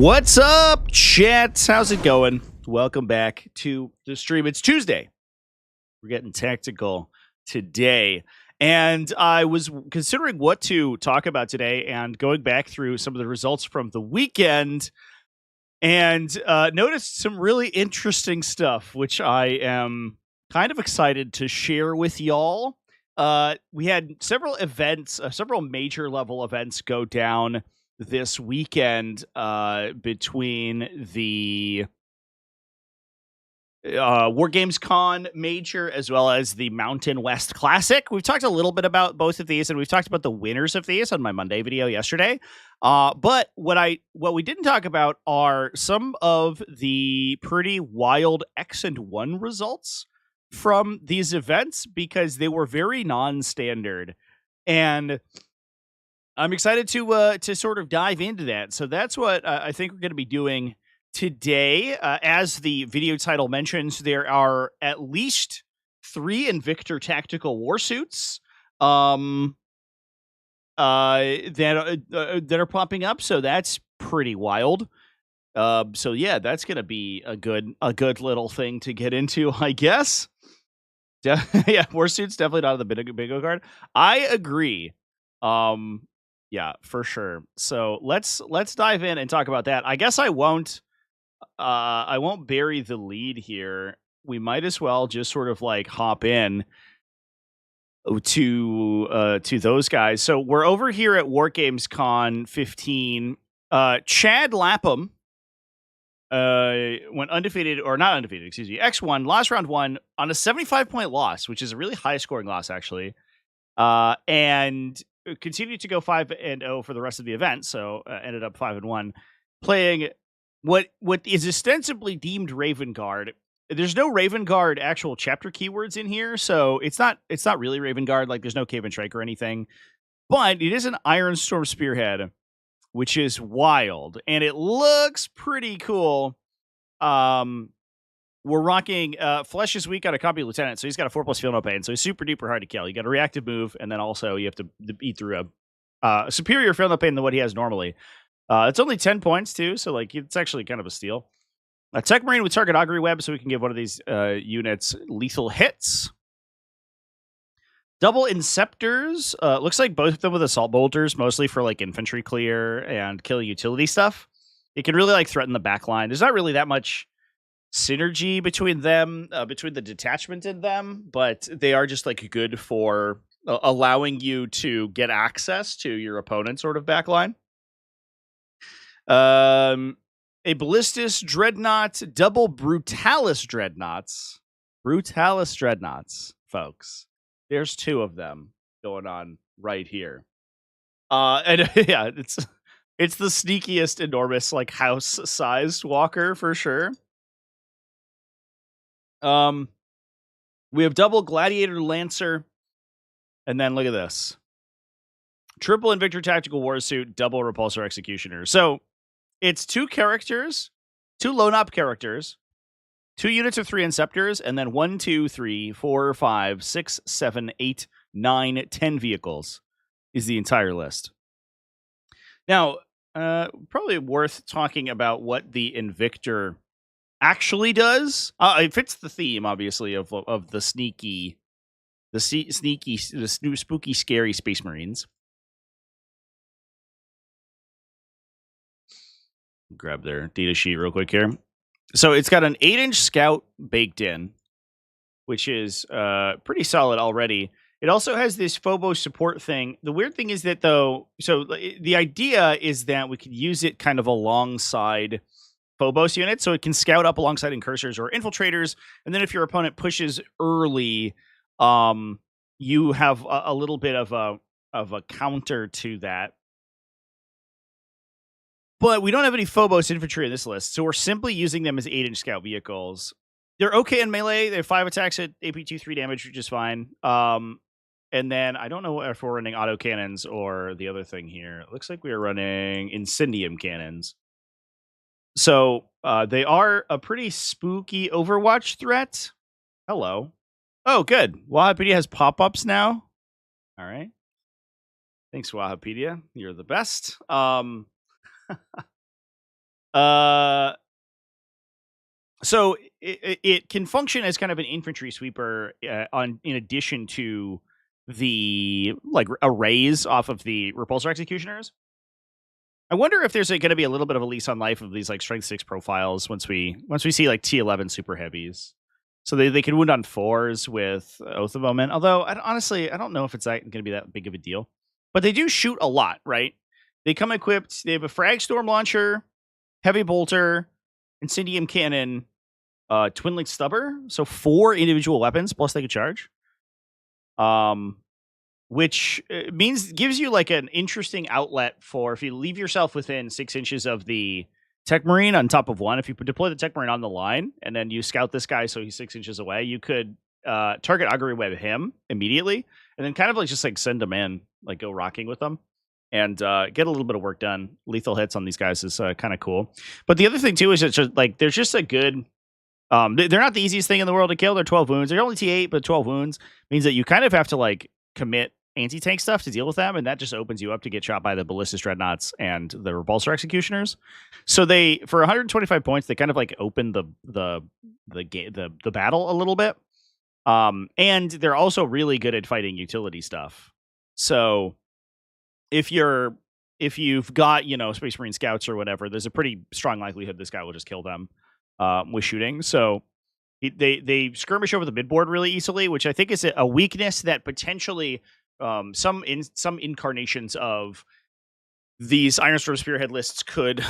What's up, chat? How's it going? Welcome back to the stream. It's Tuesday. We're getting tactical today. And I was considering what to talk about today and going back through some of the results from the weekend and noticed some really interesting stuff, which I am kind of excited to share with y'all. We had several events, several major level events go down this weekend between the War Games Con Major as well as the Mountain West Classic. We've talked a little bit about both of these, and we've talked about the winners of these on my Monday video yesterday. But what we didn't talk about are some of the pretty wild X and 1 results from these events because they were very non-standard. And I'm excited to sort of dive into that. So that's what I think we're going to be doing today. As the video title mentions, there are at least 3 Invictor tactical warsuits that are popping up. So that's pretty wild. So yeah, that's going to be a good little thing to get into, I guess. Yeah, warsuits definitely not on the bingo card. I agree. Yeah, for sure. So let's dive in and talk about that. I guess I won't bury the lead here. We might as well just sort of like hop in to those guys. So we're over here at War Games Con 15. Chad Lapham went undefeated, or not undefeated, excuse me, X1, lost round 1 on a 75-point loss, which is a really high-scoring loss, actually. And continued to go 5-0 for the rest of the event, so ended up 5-1, playing what is ostensibly deemed Raven Guard. There's no Raven Guard actual chapter keywords in here, so it's not really Raven Guard. Like there's no Cave and Shrike or anything, but it is an Iron Storm Spearhead, which is wild, and it looks pretty cool. We're rocking Flesh is weak on a copy lieutenant, so he's got a 4+ feel no pain, so he's super duper hard to kill. You got a reactive move, and then also you have to eat through a superior feel no pain than what he has normally. It's only 10 points too, so like it's actually kind of a steal. A Tech Marine with target augury web, so we can give one of these units lethal hits. Double Inceptors. Looks like both of them with assault bolters, mostly for like infantry clear and killing utility stuff. It can really like threaten the back line. There's not really that much synergy between them, between the detachment and them, but they are just like good for allowing you to get access to your opponent's sort of backline. A Ballistus Dreadnought, double Brutalis Dreadnoughts. Brutalis Dreadnoughts, folks. There's 2 of them going on right here. And yeah, it's the sneakiest, enormous, like house-sized walker for sure. We have double Gladiator Lancer, and then look at this. Triple Invictor Tactical Warsuit, double Repulsor Executioner. So it's 2 characters, 2 lone op characters, 2 units of 3 Inceptors, and then 1, 2, 3, 4, 5, 6, 7, 8, 9, 10 vehicles is the entire list. Now, probably worth talking about what the Invictor actually does. It fits the theme, obviously, of the spooky, scary Space Marines. Grab their data sheet real quick here. So it's got an 8-inch scout baked in, which is pretty solid already. It also has this Phobos support thing. The weird thing is that, though, so the idea is that we could use it kind of alongside Phobos units, so it can scout up alongside incursors or infiltrators, and then if your opponent pushes early, you have a little bit of a counter to that. But we don't have any Phobos infantry in this list, so we're simply using them as 8-inch scout vehicles. They're okay in melee. They have 5 attacks at AP 2/3 damage, which is fine. And then I don't know if we're running auto cannons or the other thing here. It looks like we are running Incendium cannons. So they are a pretty spooky Overwatch threat. Hello. Oh, good. Wahapedia has pop-ups now. All right. Thanks, Wahapedia. You're the best. So it can function as kind of an infantry sweeper in addition to the like arrays off of the repulsor executioners. I wonder if there's going to be a little bit of a lease on life of these like strength 6 profiles once we see like T11 super heavies. So they can wound on 4s with Oath of Omen. Although honestly, I don't know if it's going to be that big of a deal. But they do shoot a lot, right? They come equipped. They have a frag storm launcher, heavy bolter, incendium cannon, twin link stubber. So 4 individual weapons plus they could charge. Which gives you like an interesting outlet for if you leave yourself within 6 inches of the Tech Marine on top of 1. If you deploy the Tech Marine on the line and then you scout this guy so he's 6 inches away, you could target augury web him immediately and then kind of like just like send him in, like go rocking with them and get a little bit of work done. Lethal hits on these guys is kind of cool. But the other thing too is it's just like there's just a good. They're not the easiest thing in the world to kill. They're 12 wounds. They're only T8, but 12 wounds means that you kind of have to like commit anti-tank stuff to deal with them, and that just opens you up to get shot by the ballistic dreadnoughts and the repulsor executioners. So they, for 125 points, they kind of like open the battle a little bit. And they're also really good at fighting utility stuff. So if you've got, Space Marine scouts or whatever, there's a pretty strong likelihood this guy will just kill them with shooting. So they skirmish over the midboard really easily, which I think is a weakness that potentially some incarnations of these Ironstorm Spearhead lists could.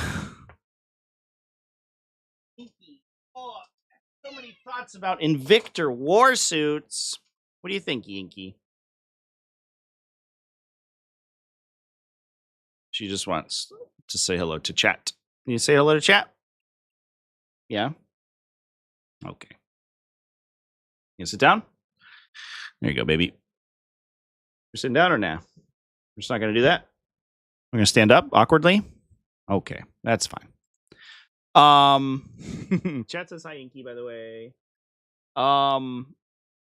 Oh, so many thoughts about Invictor war suits. What do you think, Yinky? She just wants to say hello to chat. Can you say hello to chat? Yeah. Okay. You sit down? There you go, baby. You're sitting down or now? We're just not going to do that? We're going to stand up awkwardly? Okay, that's fine. Chat says hi, Inky, by the way.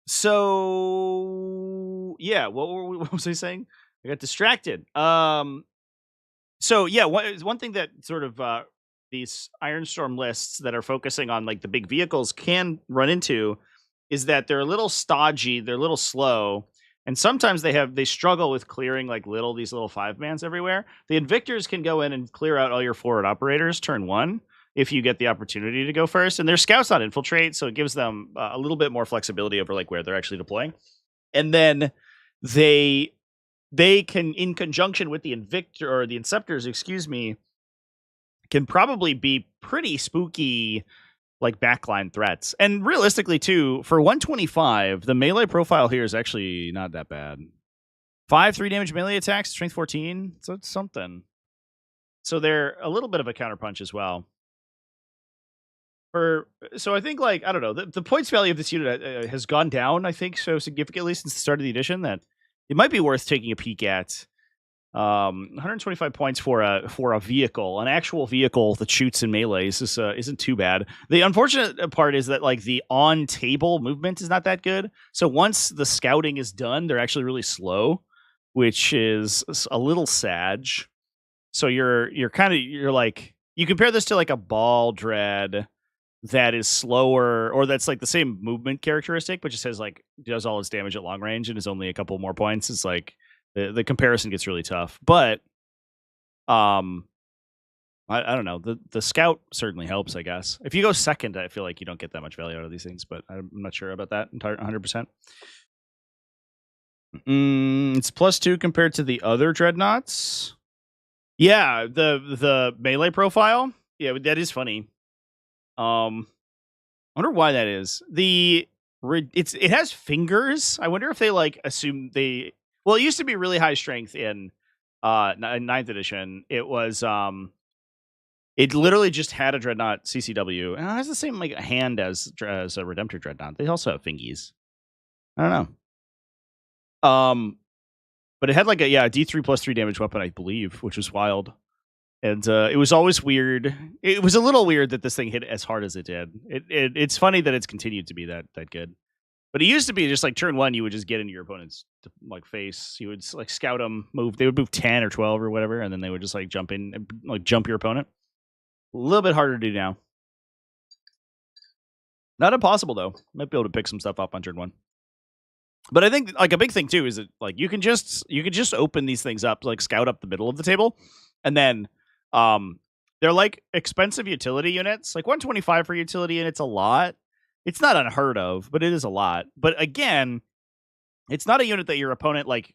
So, yeah, what was I saying? I got distracted. So, yeah, one thing that sort of these Ironstorm lists that are focusing on like the big vehicles can run into is that they're a little stodgy, they're a little slow, and sometimes they struggle with clearing like these little 5-mans everywhere. The Invictors can go in and clear out all your forward operators turn 1 if you get the opportunity to go first, and their scouts not infiltrate, so it gives them a little bit more flexibility over like where they're actually deploying. And then they can, in conjunction with the Invictor or the Inceptors, can probably be pretty spooky like backline threats. And realistically too, for 125, the melee profile here is actually not that bad. 5 3 damage melee attacks, strength 14, so it's something. So they're a little bit of a counterpunch as well. So I think like, I don't know, the points value of this unit has gone down, I think, so significantly since the start of the edition that it might be worth taking a peek at. 125 points for a vehicle, an actual vehicle that shoots in melees isn't too bad. The unfortunate part is that like the on table movement is not that good. So once the scouting is done, they're actually really slow, which is a little sad. So you're like, you compare this to like a ball dread that is slower, or that's like the same movement characteristic, but just has like does all its damage at long range and is only a couple more points. It's like the comparison gets really tough, but I don't know. The scout certainly helps, I guess. If you go second, I feel like you don't get that much value out of these things, but I'm not sure about that 100%. It's +2 compared to the other dreadnoughts. Yeah, the melee profile. Yeah, that is funny. I wonder why that is. It has fingers. I wonder if they like assume they. Well, it used to be really high strength in 9th edition. It was it literally just had a dreadnought CCW, and it has the same like hand as a Redemptor dreadnought. They also have fingies. I don't know. But it had like a D3 +3 damage weapon, I believe, which was wild. And it was always weird. It was a little weird that this thing hit as hard as it did. It's funny that it's continued to be that good. But it used to be just like turn 1, you would just get into your opponent's like face. You would like scout them, move. They would move 10 or 12 or whatever, and then they would just like jump in and like jump your opponent. little bit harder to do now. Not impossible though. Might be able to pick some stuff up on turn 1. But I think like a big thing too is that like you can just open these things up, like scout up the middle of the table, and then they're like expensive utility units. Like 125 for utility units, a lot. It's not unheard of, but it is a lot. But again, it's not a unit that your opponent like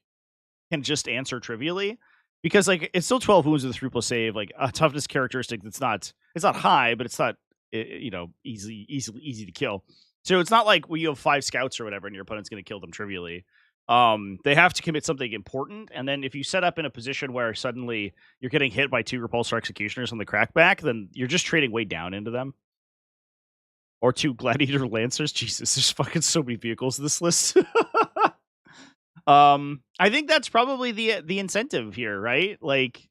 can just answer trivially, because like it's still 12 wounds with a 3+ save, like a toughness characteristic it's not high, but it's not easy to kill. So it's not like when you have 5 scouts or whatever and your opponent's going to kill them trivially. They have to commit something important, and then if you set up in a position where suddenly you're getting hit by 2 repulsor executioners on the crackback, then you're just trading way down into them. Or 2 gladiator lancers. Jesus, there's fucking so many vehicles in this list. I think that's probably the incentive here, right? Like,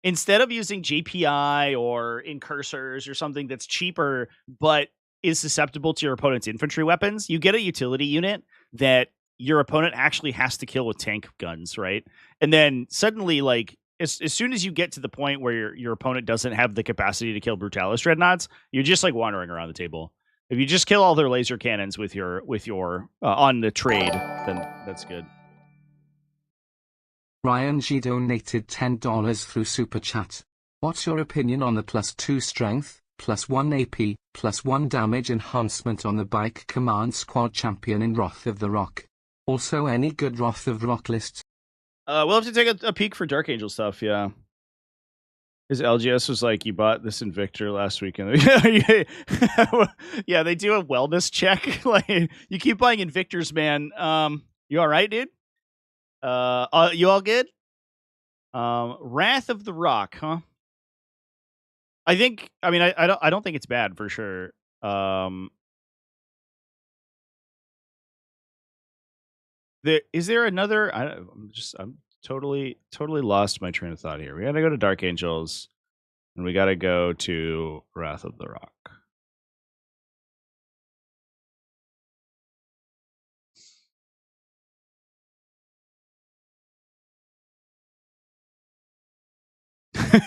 instead of using GPI or incursors or something that's cheaper but is susceptible to your opponent's infantry weapons, you get a utility unit that your opponent actually has to kill with tank guns, right? And then suddenly, like, as soon as you get to the point where your opponent doesn't have the capacity to kill Brutalis Dreadnoughts, you're just like wandering around the table. If you just kill all their laser cannons with your on the trade, then that's good. Ryan G donated $10 through Super Chat. What's your opinion on the +2 strength, +1 AP, +1 damage enhancement on the Bike Command Squad champion in Wrath of the Rock? Also, any good Wrath of Rock lists? We'll have to take a peek for Dark Angel stuff, yeah. His LGS was like, you bought this Invictor last weekend. Yeah, they do a wellness check. Like, you keep buying Invictors, man. You all right, dude? You all good? Wrath of the Rock, huh? I don't think it's bad for sure. Is there another? I'm totally lost my train of thought here. We gotta go to Dark Angels, and we gotta go to Wrath of the Rock.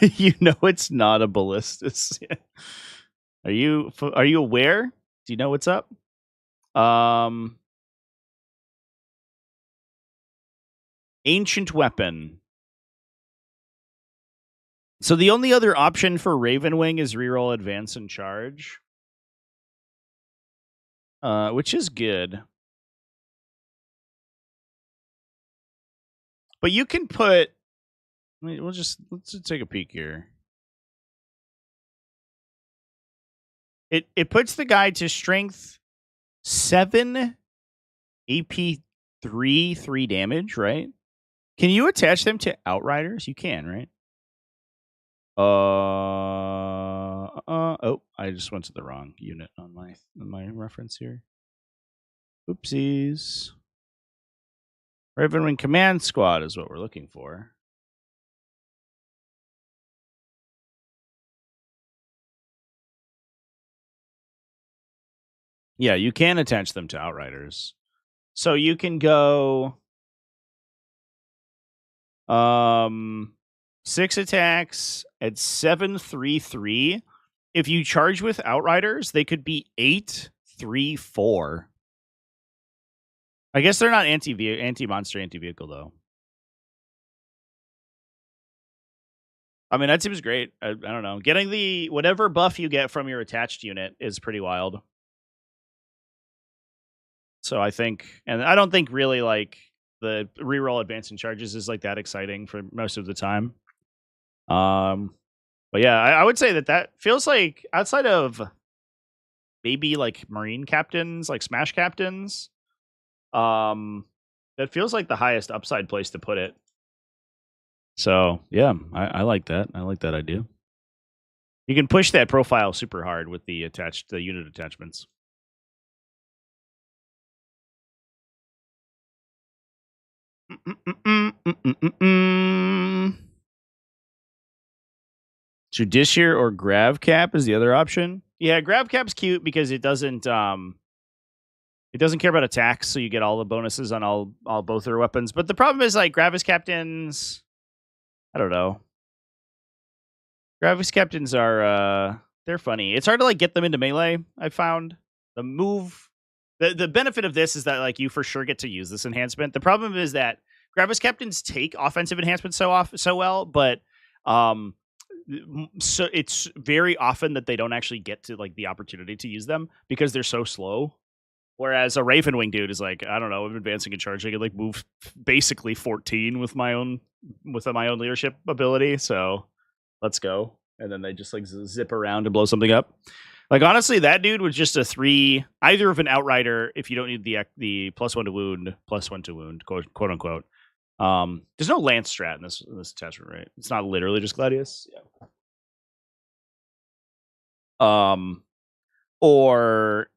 You know it's not a ballistas. Are you aware? Do you know what's up? Ancient weapon. So the only other option for Ravenwing is reroll advance and charge, which is good. But you can put. Let's take a peek here. It puts the guy to strength 7, AP 3 damage, right? Can you attach them to Outriders? You can, right? Oh, I just went to the wrong unit on my reference here. Oopsies. Ravenwing Command Squad is what we're looking for. Yeah, you can attach them to Outriders. So you can go 6 attacks at 7/3/3. If you charge with Outriders, they could be 8/3/4. I guess they're not anti-monster, anti-vehicle though. I mean, that seems great. I don't know. Getting the whatever buff you get from your attached unit is pretty wild. So I think, and I don't think really like the reroll advancing charges is like that exciting for most of the time. But yeah, I would say that feels like outside of maybe like Marine captains, like Smash captains, that feels like the highest upside place to put it. So yeah, I like that. I like that idea. You can push that profile super hard with the unit attachments. Judiciary or Gravcap is the other option. Yeah, Gravcap's cute because it doesn't care about attacks, so you get all the bonuses on both their weapons. But the problem is like Gravis Captains, I don't know. Gravis captains are they're funny. It's hard to like get them into melee. I found the move. The benefit of this is that like you for sure get to use this enhancement. The problem is that Gravis captains take offensive enhancements so well, but so it's very often that they don't actually get to like the opportunity to use them because they're so slow. Whereas a Raven Wing dude is like, I don't know, I'm advancing and charging and like move basically 14 with my own leadership ability. So let's go. And then they just like zip around and blow something up. Like honestly, that dude was just a 3 either of an outrider if you don't need the +1 to wound, +1 to wound, quote unquote. There's no Lance strat in this attachment, right? It's not literally just Gladius. Yeah. Or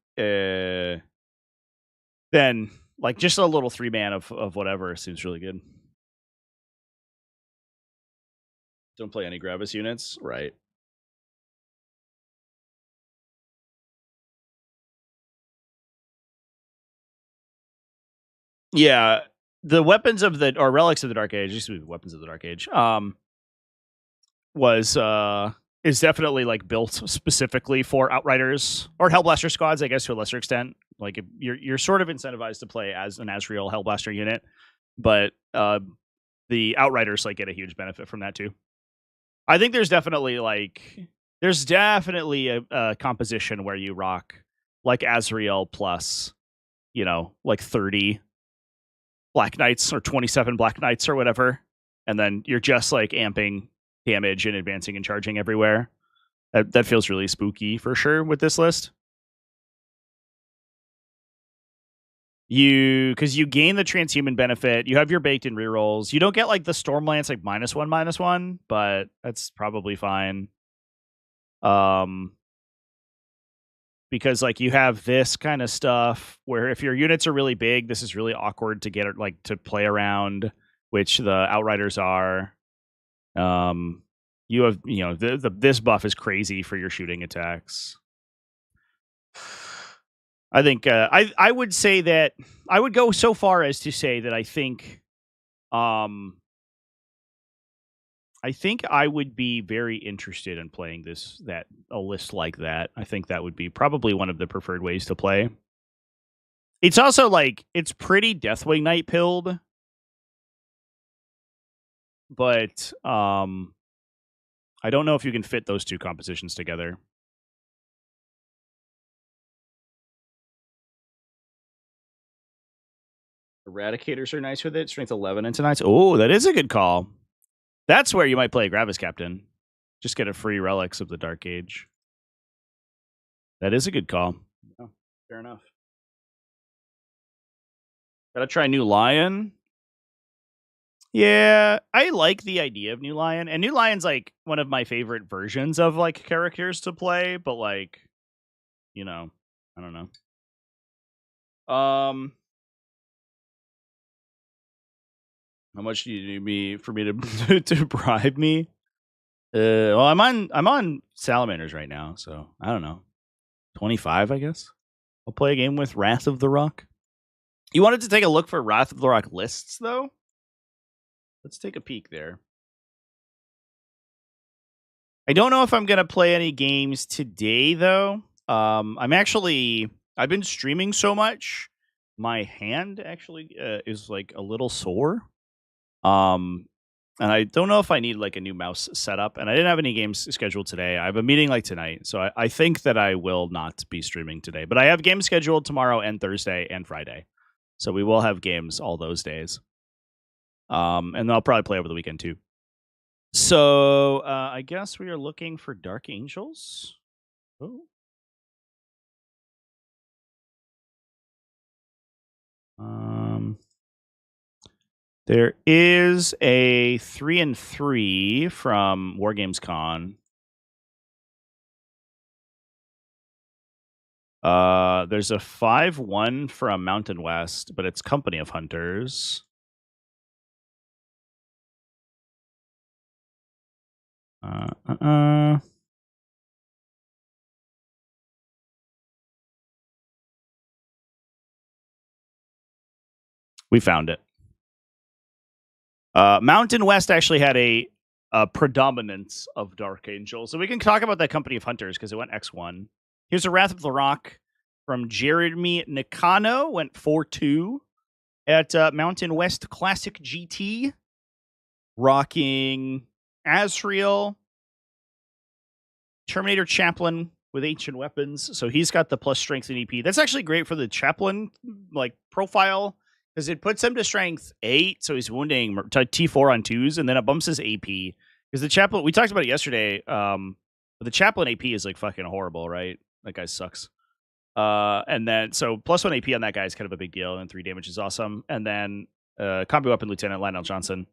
then like just a little 3-man of whatever seems really good. Don't play any Gravis units, right? Yeah, the weapons of the or relics of the Dark Age used to be weapons of the Dark Age. Was is definitely like built specifically for Outriders or Hellblaster squads, I guess to a lesser extent. Like you're sort of incentivized to play as an Asriel Hellblaster unit, but the Outriders like get a huge benefit from that too. I think there's definitely a composition where you rock like Asriel plus, like 30 Black Knights or 27 Black Knights or whatever, and then you're just like amping damage and advancing and charging everywhere. That feels really spooky for sure with this list. Because you gain the transhuman benefit, you have your baked in rerolls. You don't get like the Stormlance like -1/-1, but that's probably fine. Because like you have this kind of stuff where if your units are really big, this is really awkward to get like to play around, which the Outriders are. You have this buff is crazy for your shooting attacks. I think I would say that I would go so far as to say that I think I would be very interested in playing a list like that. I think that would be probably one of the preferred ways to play. It's also like it's pretty Deathwing Knight pilled, but I don't know if you can fit those two compositions together. Eradicators are nice with it. Strength 11 into nice. Oh, that is a good call. That's where you might play Gravis Captain. Just get a free Relics of the Dark Age. That is a good call. Oh, fair enough. Gotta try New Lion. Yeah, I like the idea of New Lion. And New Lion's like one of my favorite versions of like characters to play, but like, I don't know. How much do you need for me to to bribe me? Well, I'm on Salamanders right now, so I don't know. 25, I guess. I'll play a game with Wrath of the Rock. You wanted to take a look for Wrath of the Rock lists, though? Let's take a peek there. I don't know if I'm gonna play any games today, though. I've been streaming so much, my hand actually is like a little sore. And I don't know if I need like a new mouse setup. And I didn't have any games scheduled today. I have a meeting like tonight, so I think that I will not be streaming today. But I have games scheduled tomorrow and Thursday and Friday, so we will have games all those days. And I'll probably play over the weekend too. So I guess we are looking for Dark Angels. Oh. There is a 3-3 from Wargames Con. There's a 5-1 from Mountain West, but it's Company of Hunters. We found it. Mountain West actually had a predominance of Dark Angel. So we can talk about that company of hunters because it went X1. Here's a Wrath of the Rock from Jeremy Nakano, went 4-2 at Mountain West Classic GT, rocking Azrael, Terminator Chaplain with ancient weapons. So he's got the plus strength and EP. That's actually great for the Chaplain like profile because it puts him to strength 8. So he's wounding T4 on 2s, and then it bumps his AP. Because the Chaplain, we talked about it yesterday. But the Chaplain AP is like fucking horrible, right? That guy sucks. And then so plus 1 AP on that guy is kind of a big deal, and 3 damage is awesome. And then combo weapon Lieutenant Lionel Johnson.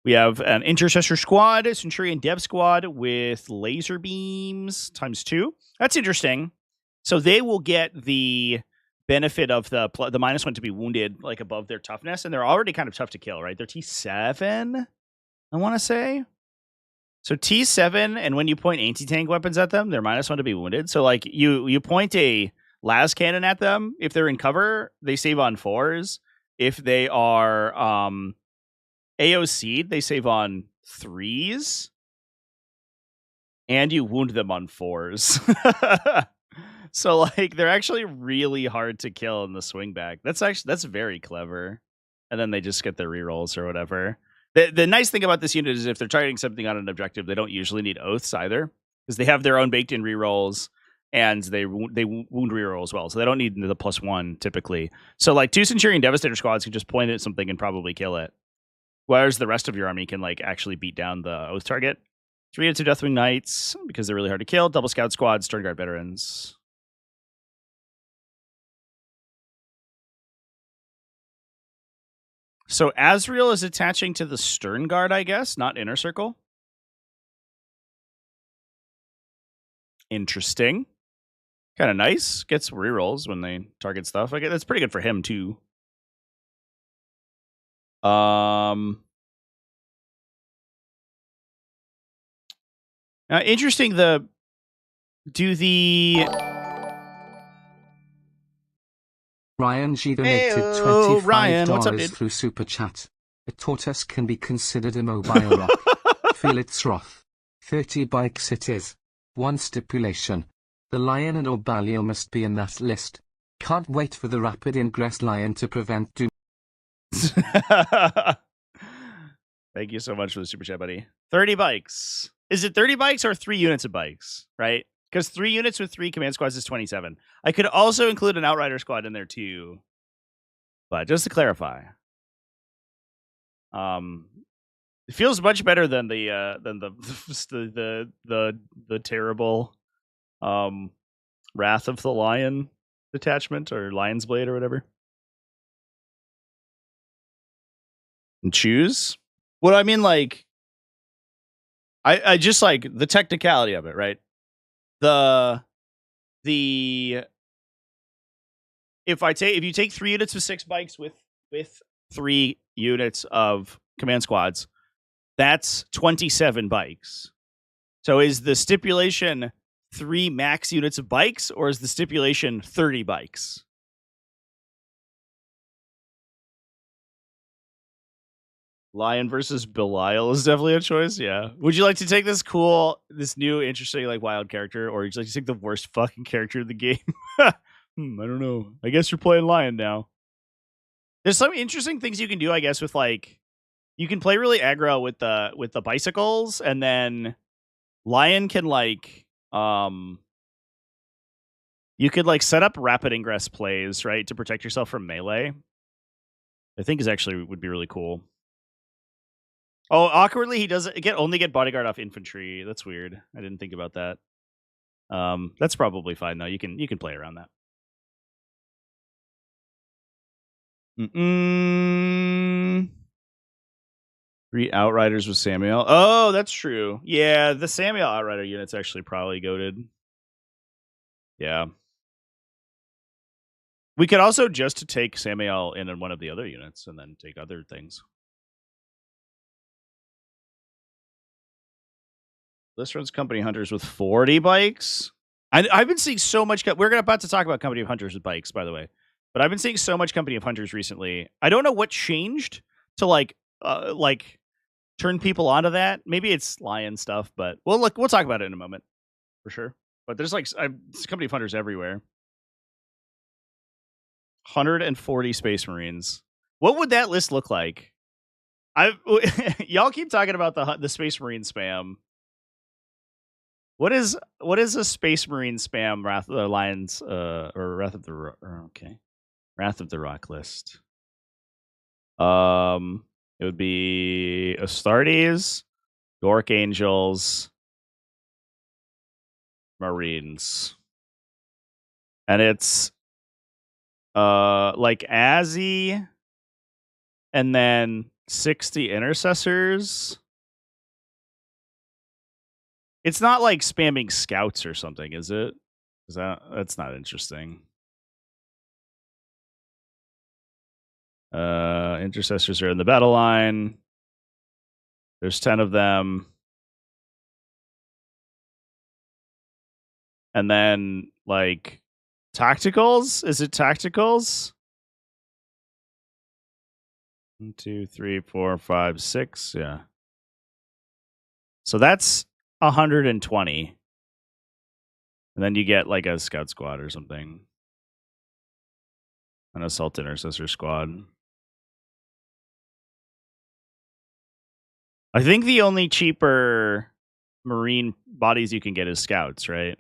We have an Intercessor squad, Centurion Dev squad with laser beams ×2. That's interesting. So they will get the benefit of the -1 to be wounded like above their toughness, and they're already kind of tough to kill, right? They're T7, I want to say. So T7, and when you point anti-tank weapons at them, they're -1 to be wounded. So like you point a las cannon at them, if they're in cover, they save on 4s. If they are AOC'd, they save on 3s. And you wound them on 4s. So like they're actually really hard to kill in the swing back. That's very clever. And then they just get their rerolls or whatever. The nice thing about this unit is if they're targeting something on an objective, they don't usually need oaths either, because they have their own baked in rerolls, and they wound reroll as well. So they don't need the +1 typically. So like 2 Centurion Devastator squads can just point at something and probably kill it, whereas the rest of your army can like actually beat down the oath target. 3 units of Deathwing Knights because they're really hard to kill. Double Scout squad, Stern Guard veterans. So Azrael is attaching to the Stern Guard, I guess, not Inner Circle. Interesting. Kind of nice. Gets rerolls when they target stuff. I guess that's pretty good for him too. Interesting. Ryan G donated Heyo, Ryan, what's up, $25 dude? through Super Chat. A tortoise can be considered a mobile rock. Feel its wrath. 30 bikes it is. One stipulation. The lion and Orbalio must be in that list. Can't wait for the rapid ingress lion to prevent doom. Thank you so much for the super chat, buddy. 30 bikes. Is it 30 bikes or 3 units of bikes, right? Because 3 units with 3 command squads is 27. I could also include an Outrider squad in there too. But just to clarify. It feels much better than the terrible Wrath of the Lion detachment or Lion's Blade or whatever. And choose? What I mean, like, I just like the technicality of it, right? If you take 3 units of 6 bikes with 3 units of command squads, that's 27 bikes. So is the stipulation 3 max units of bikes, or is the stipulation 30 bikes? Lion versus Belial is definitely a choice, yeah. Would you like to take this new, interesting, like, wild character, or would you like to take the worst fucking character in the game? I don't know. I guess you're playing Lion now. There's some interesting things you can do, I guess, with, like, you can play really aggro with the bicycles, and then Lion can, like, you could, like, set up rapid ingress plays, right, to protect yourself from melee. I think would be really cool. Oh, awkwardly, he doesn't only get bodyguard off infantry. That's weird. I didn't think about that. That's probably fine though. You can play around that. 3 Outriders with Samuel. Oh, that's true. Yeah, the Samuel Outrider unit's actually probably goated. Yeah. We could also just take Samuel in one of the other units and then take other things. This runs Company Hunters with 40 bikes. I've been seeing so much. We're about to talk about Company of Hunters with bikes, by the way. But I've been seeing so much Company of Hunters recently. I don't know what changed to like turn people onto that. Maybe it's lion stuff, but we'll talk about it in a moment for sure. But there's like company of hunters everywhere. 140 Space Marines. What would that list look like? Y'all keep talking about the Space Marine spam. What is a Space Marine spam Wrath of the Lions or Wrath of the Wrath of the Rock list? It would be Astartes, Dork Angels, Marines. And it's like Azzy and then 60 intercessors. It's not like spamming scouts or something, is it? That's not interesting. Intercessors are in the battle line. There's 10 of them. And then like tacticals? Is it tacticals? 1, 2, 3, 4, 5, 6. Yeah. So that's 120. And then you get like a scout squad or something. An assault intercessor squad. I think the only cheaper Marine bodies you can get is scouts, right?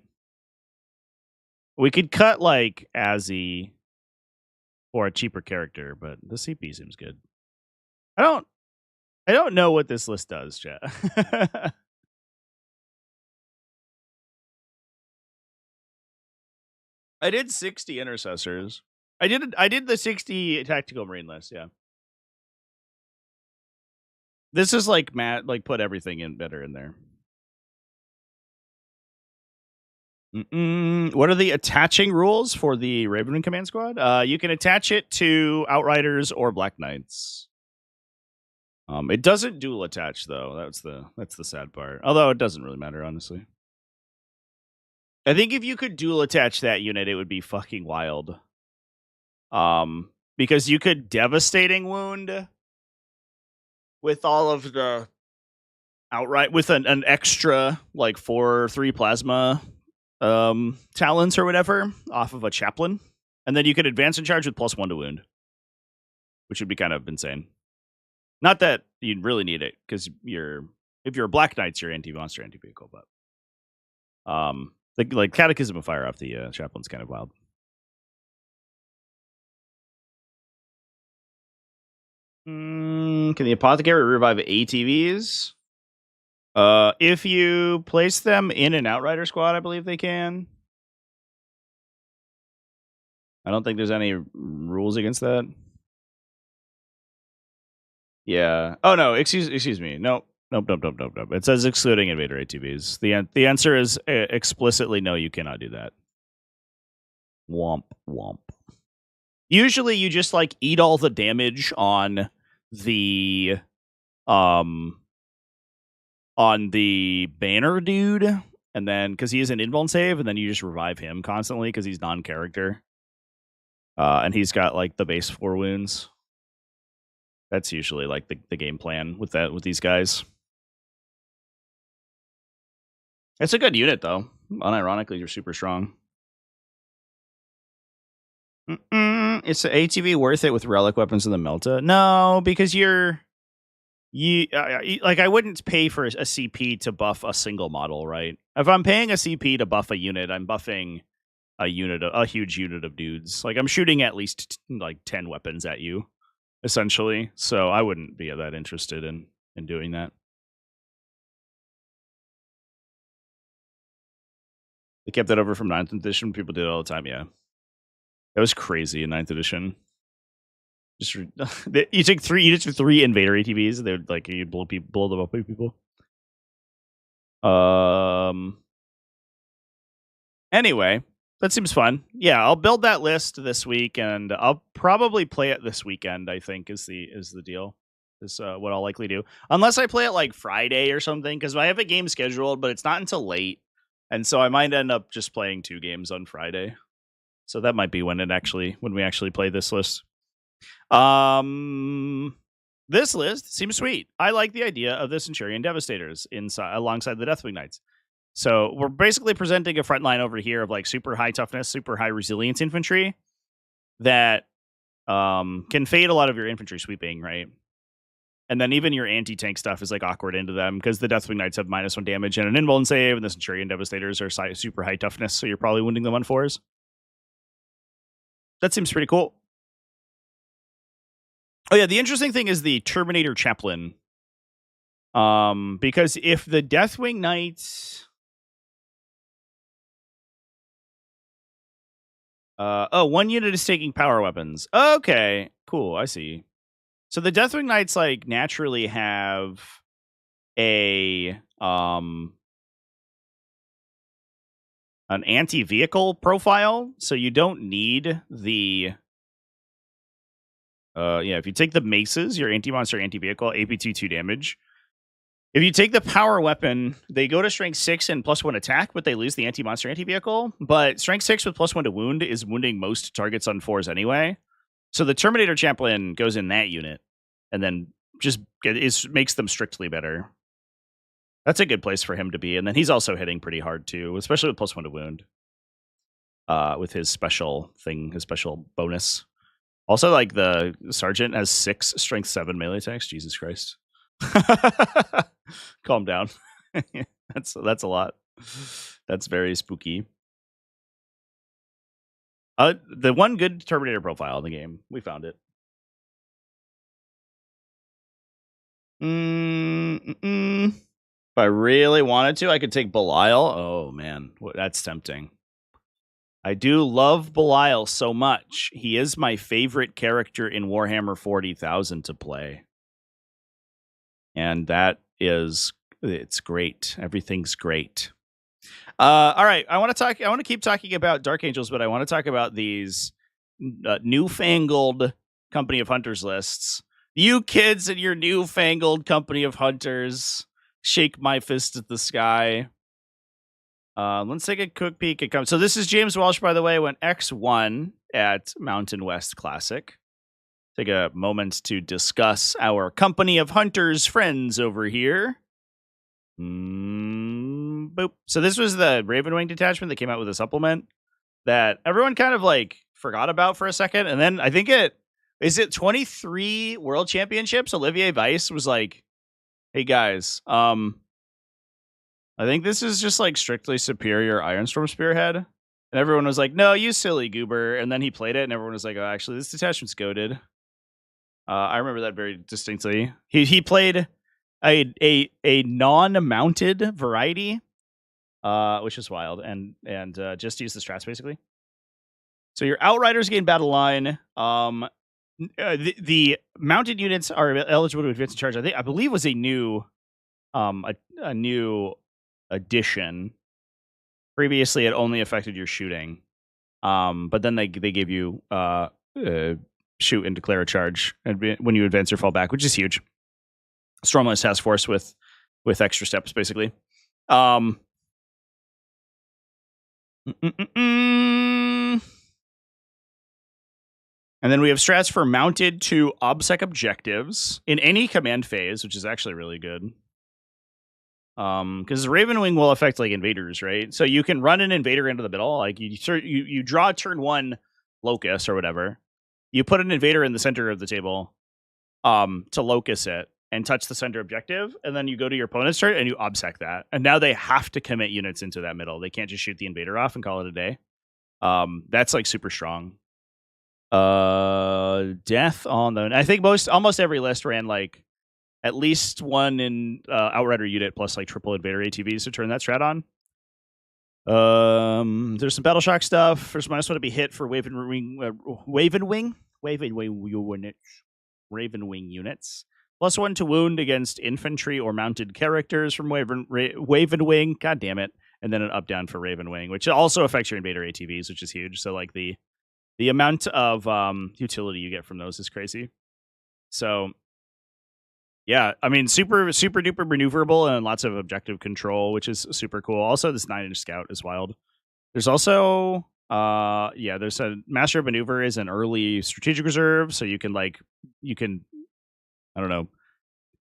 We could cut like Azzy for a cheaper character, but the CP seems good. I don't know what this list does, chat. I did 60 intercessors. I did the 60 tactical Marine list, yeah. This is like put everything in better in there. What are the attaching rules for the Ravenwing Command Squad? You can attach it to Outriders or Black Knights. It doesn't dual attach though. That's the sad part. Although it doesn't really matter, honestly. I think if you could dual attach that unit, it would be fucking wild. Because you could devastating wound with all of the outright with an extra like 4/3 plasma talents or whatever off of a chaplain, and then you could advance and charge with +1 to wound, which would be kind of insane. Not that you'd really need it because if you're a Black Knights, you're anti-monster, anti-vehicle, but like Catechism of Fire off the chaplain's kind of wild. Can the Apothecary revive ATVs? If you place them in an Outrider squad, I believe they can. I don't think there's any rules against that. Yeah. Oh no, excuse me. Nope. It says excluding Invader ATVs. The answer is explicitly no, you cannot do that. Womp womp. Usually you just like eat all the damage on the banner dude, and then because he is an invuln save, and then you just revive him constantly because he's non-character. And he's got like the base 4 wounds. That's usually like the game plan with these guys. It's a good unit though. Unironically, you're super strong. It's an ATV worth it with relic weapons in the Melta? No, because I wouldn't pay for a CP to buff a single model, right? If I'm paying a CP to buff a unit, I'm buffing a huge unit of dudes. Like I'm shooting at least like 10 weapons at you, essentially. So I wouldn't be that interested in doing that. They kept that over from 9th edition. People did it all the time. Yeah, that was crazy in 9th edition. Just you took 3 Invader ATVs. They would like you blow them up with people. Anyway, that seems fun. Yeah, I'll build that list this week, and I'll probably play it this weekend. I think is the deal. Is what I'll likely do, unless I play it like Friday or something, because I have a game scheduled, but it's not until late, and so I might end up just playing 2 games on Friday. So that might be when we actually play this list. This list seems sweet. I like the idea of the Centurion Devastators alongside the Deathwing Knights. So we're basically presenting a front line over here of like super high toughness, super high resilience infantry that can fade a lot of your infantry sweeping, right? And then even your anti-tank stuff is like awkward into them because the Deathwing Knights have -1 damage and an invuln save, and the Centurion Devastators are super high toughness, so you're probably wounding them on 4s. That seems pretty cool. Oh yeah, the interesting thing is the Terminator Chaplain. Because if the Deathwing Knights... 1 unit is taking power weapons. Okay, cool, I see. So the Deathwing Knights like naturally have an anti-vehicle profile, so you don't need the if you take the maces, your anti-monster, anti-vehicle, AP2 2 damage. If you take the power weapon, they go to strength 6 and +1 attack, but they lose the anti-monster, anti-vehicle. But strength 6 with +1 to wound is wounding most targets on 4s anyway. So the Terminator Chaplain goes in that unit, and then just makes them strictly better. That's a good place for him to be. And then he's also hitting pretty hard too, especially with +1 to wound. With his special thing, his special bonus. Also, like the Sergeant has 6 strength 7 melee attacks. Jesus Christ. Calm down. That's a lot. That's very spooky. The one good Terminator profile in the game. We found it. If I really wanted to, I could take Belial. Oh man, that's tempting. I do love Belial so much. He is my favorite character in Warhammer 40,000 to play. And it's great. Everything's great. All right, I want to keep talking about Dark Angels, but I want to talk about these newfangled Company of Hunters lists. You kids and your newfangled Company of Hunters, shake my fist at the sky. Let's take a quick peek at so this is James Walsh, by the way, went X1 at Mountain West Classic. Take a moment to discuss our Company of Hunters friends over here. Boop. So this was the Ravenwing detachment that came out with a supplement that everyone kind of like forgot about for a second. And then I think is it 23 World Championships? Olivier Weiss was like, hey guys, I think this is just like strictly superior Ironstorm Spearhead. And everyone was like, no, you silly goober. And then he played it and everyone was like, oh, actually, this detachment's goated. I remember that very distinctly. He played a non-mounted variety, which is wild, and just use the strats basically. So your Outriders gain battle line. The mounted units are eligible to advance in charge. I believe was a new addition. Previously, it only affected your shooting, but then they gave you shoot and declare a charge when you advance or fall back, which is huge. Stormless Task Force with extra steps, basically. And then we have strats for mounted to OBSEC objectives in any command phase, which is actually really good. Because Ravenwing will affect like invaders, right? So you can run an invader into the middle. Like you draw turn 1 locus or whatever. You put an invader in the center of the table to locus it and touch the center objective, and then you go to your opponent's turn and you obsec that. And now they have to commit units into that middle. They can't just shoot the invader off and call it a day. That's like super strong. Death on the... I think almost every list ran like at least one in Outrider unit plus like triple invader ATVs to turn that strat on. There's some battle shock stuff. There's -1 to be hit for Ravenwing units. +1 to wound against infantry or mounted characters from Ravenwing. God damn it. And then an up-down for Ravenwing, which also affects your invader ATVs, which is huge. So like the amount of utility you get from those is crazy. So yeah, I mean, super duper maneuverable and lots of objective control, which is super cool. Also, this 9-inch scout is wild. There's also there's a Master of Maneuver is an early strategic reserve, so you can I don't know,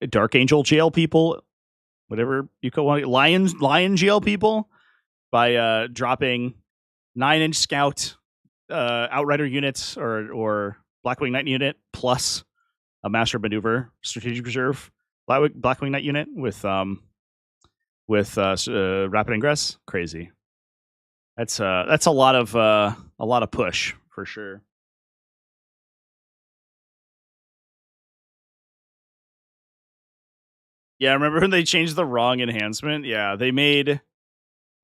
Dark Angel jail people, whatever you call it, lion jail people, by dropping 9-inch scout outrider units or Blackwing Knight unit plus a master maneuver strategic reserve Blackwing Knight unit with rapid ingress. Crazy. That's a lot of push for sure. Yeah, remember when they changed the wrong enhancement? Yeah, they made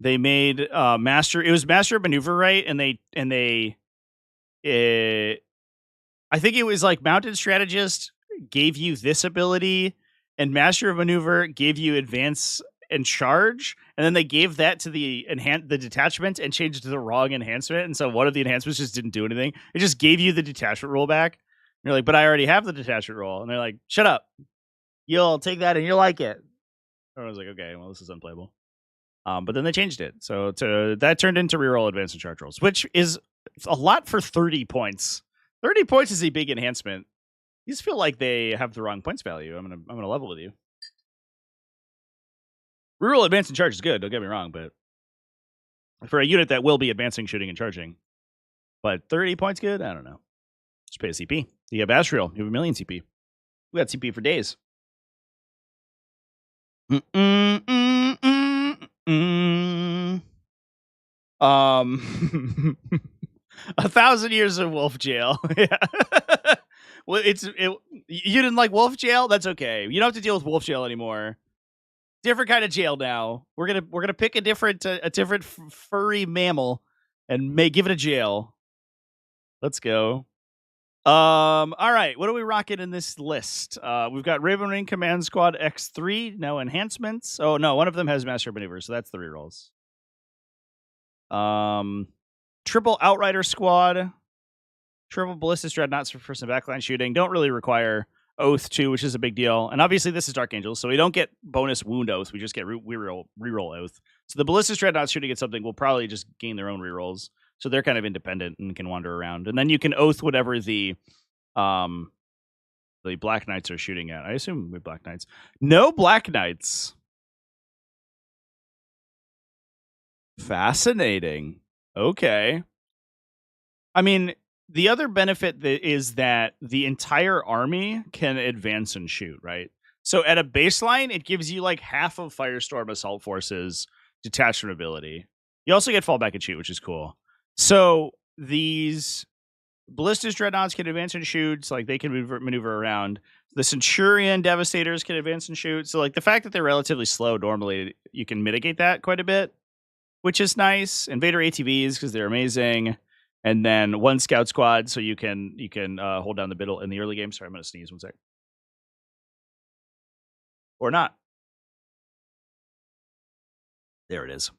master. It was master maneuver, right? And they I think it was like mounted strategist gave you this ability, and master of maneuver gave you advance and charge, and then they gave that to the detachment and changed to the wrong enhancement, and so one of the enhancements just didn't do anything. It just gave you the detachment roll back. And you're like, but I already have the detachment roll, and they're like, shut up. You'll take that and you'll like it. I was like, okay, well, this is unplayable. But then they changed it, so that turned into reroll advance and charge rolls, which is a lot for 30 points. 30 points is a big enhancement. These feel like they have the wrong points value. I'm gonna level with you. Reroll advance and charge is good. Don't get me wrong, but for a unit that will be advancing, shooting, and charging, but 30 points good. I don't know. Just pay a CP. You have Astral. You have a million CP. We got CP for days. Um, 1,000 years of wolf jail. Yeah. Well, you didn't like wolf jail? That's okay. You don't have to deal with wolf jail anymore. Different kind of jail now. We're gonna pick a different furry mammal and give it a jail. Let's go. All right. What are we rocking in this list? We've got Raven Wing Command Squad X3. No enhancements. Oh no, one of them has Master Maneuver, so that's the rerolls. Triple Outrider Squad, triple Ballistic Dreadnoughts for some backline shooting. Don't really require Oath too, which is a big deal. And obviously this is Dark Angels, so we don't get bonus wound Oath. We just get reroll Oath. So the Ballistic Dreadnoughts shooting at something will probably just gain their own rerolls. So they're kind of independent and can wander around. And then you can Oath whatever the Black Knights are shooting at. I assume with Black Knights. No Black Knights. Fascinating. Okay. I mean, the other benefit is that the entire army can advance and shoot, right? So at a baseline, it gives you like half of Firestorm Assault Force's detachment ability. You also get fallback and shoot, which is cool. So these Ballistic Dreadnoughts can advance and shoot, so like they can maneuver around. The Centurion Devastators can advance and shoot. So like the fact that they're relatively slow normally, you can mitigate that quite a bit, which is nice. Invader ATVs because they're amazing, and then one Scout Squad, so you can hold down the middle in the early game. Sorry, I'm gonna sneeze 1 sec. Or not. There it is.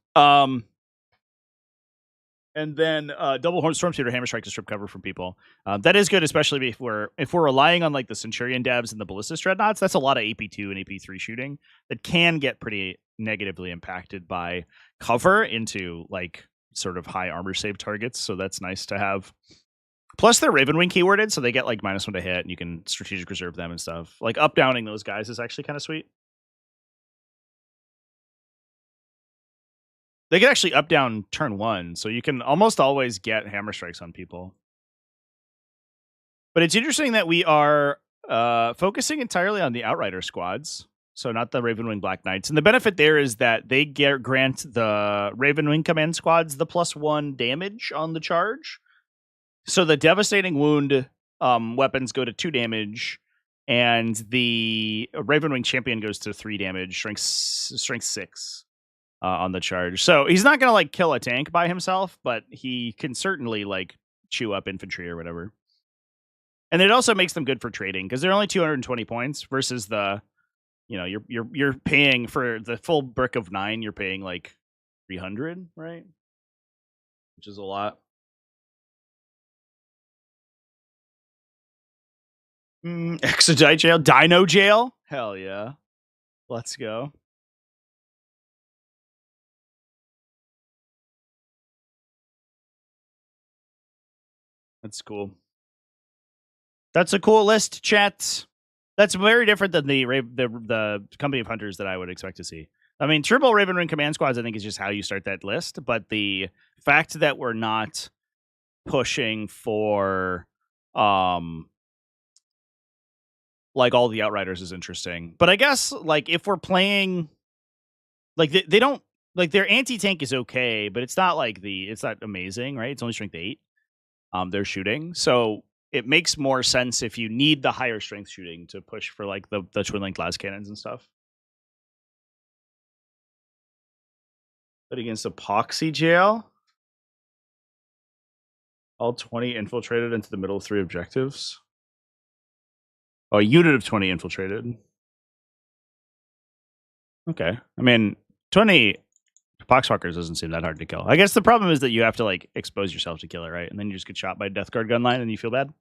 And then double horn storm shooter hammer strike to strip cover from people. That is good, especially if we're relying on like the Centurion devs and the Ballistic Dreadnoughts. That's a lot of AP2 and AP3 shooting that can get pretty negatively impacted by cover into like sort of high armor save targets. So that's nice to have. Plus they're Ravenwing keyworded, so they get like -1 to hit, and you can strategic reserve them and stuff. Like up downing those guys is actually kind of sweet. They can actually up down turn 1, so you can almost always get hammer strikes on people. But it's interesting that we are focusing entirely on the Outrider squads, so not the Ravenwing Black Knights. And the benefit there is that they grant the Ravenwing command squads the +1 damage on the charge. So the devastating wound weapons go to 2 damage, and the Ravenwing champion goes to 3 damage, strength 6. On the charge. So he's not going to like kill a tank by himself, but he can certainly like chew up infantry or whatever. And it also makes them good for trading because they're only 220 points versus the, you're paying for the full brick of 9. You're paying like 300, right? Which is a lot. Exodite jail, Dino jail. Hell yeah. Let's go. That's cool. That's a cool list, chat. That's very different than the company of hunters that I would expect to see. I mean, triple Raven Ring command squads, I think, is just how you start that list. But the fact that we're not pushing for like all the outriders is interesting. But I guess like if we're playing like they don't like their anti-tank is okay, but it's not like it's not amazing, right? It's only strength 8. They're shooting. So it makes more sense if you need the higher strength shooting to push for like the twin link glass cannons and stuff. But against epoxy jail, all 20 infiltrated into the middle of 3 objectives. Oh, a unit of 20 infiltrated. Okay. I mean, 20 poxwalkers doesn't seem that hard to kill. I guess the problem is that you have to like expose yourself to kill it, right? And then you just get shot by a Death Guard gunline and you feel bad.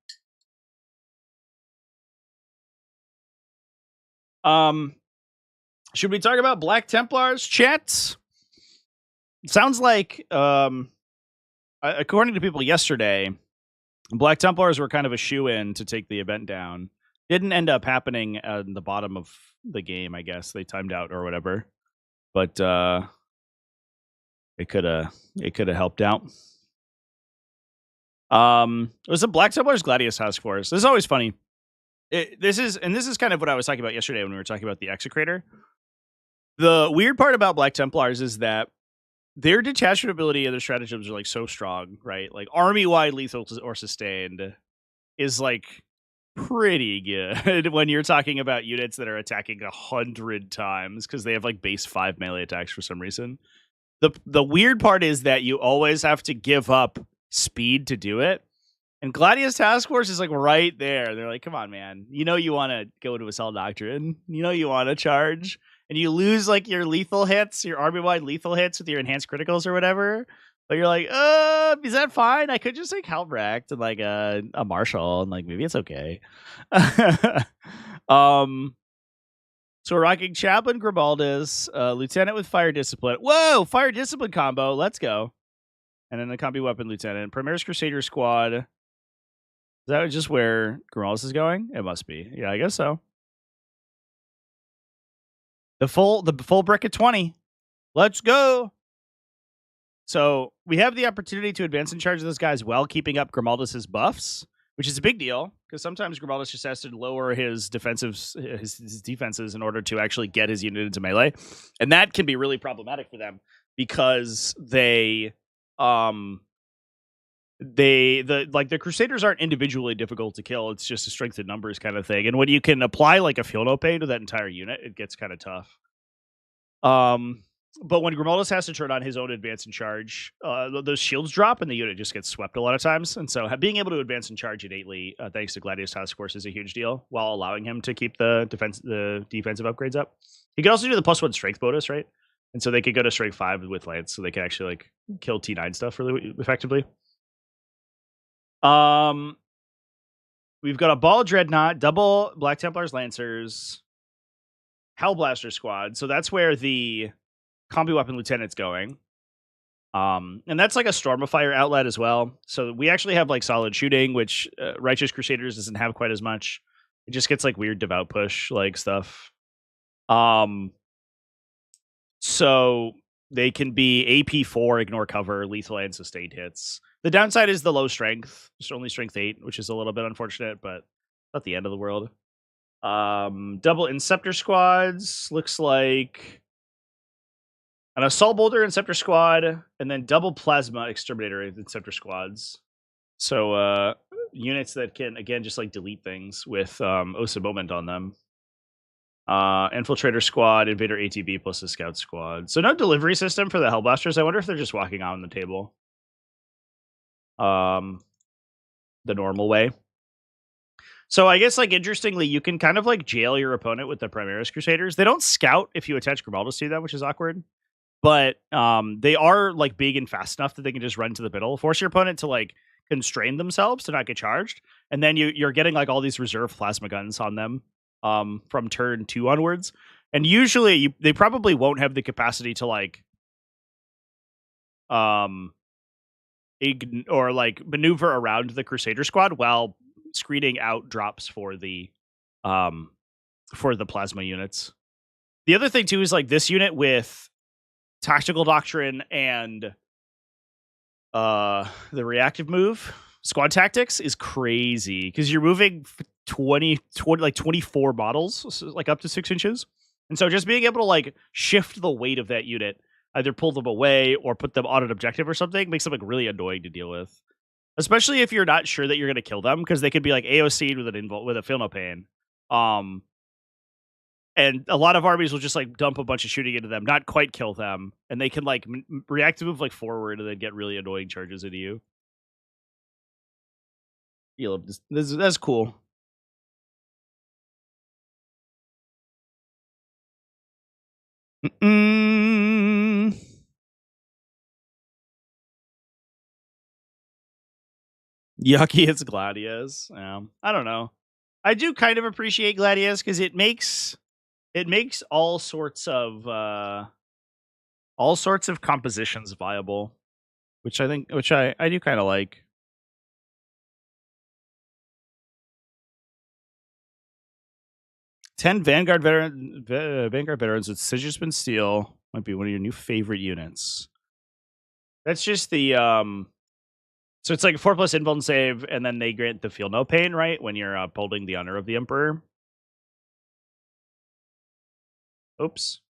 Should we talk about Black Templars, chat? Sounds like, according to people yesterday, Black Templars were kind of a shoe-in to take the event down. Didn't end up happening at the bottom of the game, I guess. They timed out or whatever. But it could have helped out. It was the Black Templars Gladius Task Force. This is always funny. This is kind of what I was talking about yesterday when we were talking about the Execrator. The weird part about Black Templars is that their detachment ability and their stratagems are like so strong, right? Like army-wide lethal or sustained is like pretty good when you're talking about units that are attacking 100 times because they have like base 5 melee attacks for some reason. The weird part is that you always have to give up speed to do it. And Gladius Task Force is like right there. They're like, come on, man. You know you want to go into Assault Doctrine. You know you want to charge. And you lose like your lethal hits, your army-wide lethal hits with your enhanced criticals or whatever. But you're like, is that fine? I could just like Helmbrecht and like a Marshal and like maybe it's okay. So we're rocking Chaplain Grimaldus, Lieutenant with Fire Discipline. Whoa, Fire Discipline combo. Let's go. And then the Combi Weapon Lieutenant. Primaris Crusader Squad. Is that just where Grimaldus is going? It must be. Yeah, I guess so. The full brick at 20. Let's go. So we have the opportunity to advance in charge of those guys while keeping up Grimaldus's buffs, which is a big deal because sometimes Grimaldus just has to lower his defenses in order to actually get his unit into melee, and that can be really problematic for them because the Crusaders aren't individually difficult to kill. It's just a strength in numbers kind of thing, and when you can apply like a Feel No Pain to that entire unit, it gets kind of tough. But when Grimaldus has to turn on his own advance and charge, those shields drop and the unit just gets swept a lot of times. And so being able to advance and charge innately, thanks to Gladius Task Force, is a huge deal while allowing him to keep the defensive upgrades up. He could also do the +1 strength bonus, right? And so they could go to strength 5 with Lance, so they could actually like kill T9 stuff really effectively. We've got a Ball Dreadnought, double Black Templars Lancers, Hellblaster Squad. So that's where the Combi Weapon Lieutenant's going. And that's like a Storm of Fire outlet as well. So we actually have like solid shooting, which Righteous Crusaders doesn't have quite as much. It just gets like weird devout push like stuff. So they can be AP4, ignore cover, lethal and sustained hits. The downside is the low strength. Just only strength 8, which is a little bit unfortunate, but not the end of the world. Double Inceptor squads looks like an Assault Bolter Inceptor squad, and then double Plasma Exterminator Inceptor squads. So units that can, again, just like delete things with Osa Moment on them. Infiltrator squad, Invader ATB plus the Scout squad. So no delivery system for the Hellblasters. I wonder if they're just walking on the table. The normal way. So I guess, like, interestingly, you can kind of like jail your opponent with the Primaris Crusaders. They don't scout if you attach Grimaldus to them, which is awkward. But they are like big and fast enough that they can just run to the middle, force your opponent to like constrain themselves to not get charged, and then you're getting like all these reserve plasma guns on them from turn 2 onwards. And usually they probably won't have the capacity to like or like maneuver around the Crusader squad while screening out drops for the for the plasma units. The other thing too is like this unit with tactical doctrine and the reactive move, squad tactics, is crazy because you're moving 24 models, so like up to 6 inches. And so just being able to like shift the weight of that unit, either pull them away or put them on an objective or something, makes them like really annoying to deal with. Especially if you're not sure that you're going to kill them, because they could be like AOC'd with a feel no pain. And a lot of armies will just like dump a bunch of shooting into them, not quite kill them, and they can like react to move like forward and then get really annoying charges into you. That's cool. Yucky, it's Gladius. I don't know. I do kind of appreciate Gladius because it makes all sorts of compositions viable, which I do kind of like. Vanguard veterans with Sigismund Steel might be one of your new favorite units. That's just the so it's like 4+ invuln and save, and then they grant the feel no pain, right? When you're upholding the honor of the Emperor. Oops.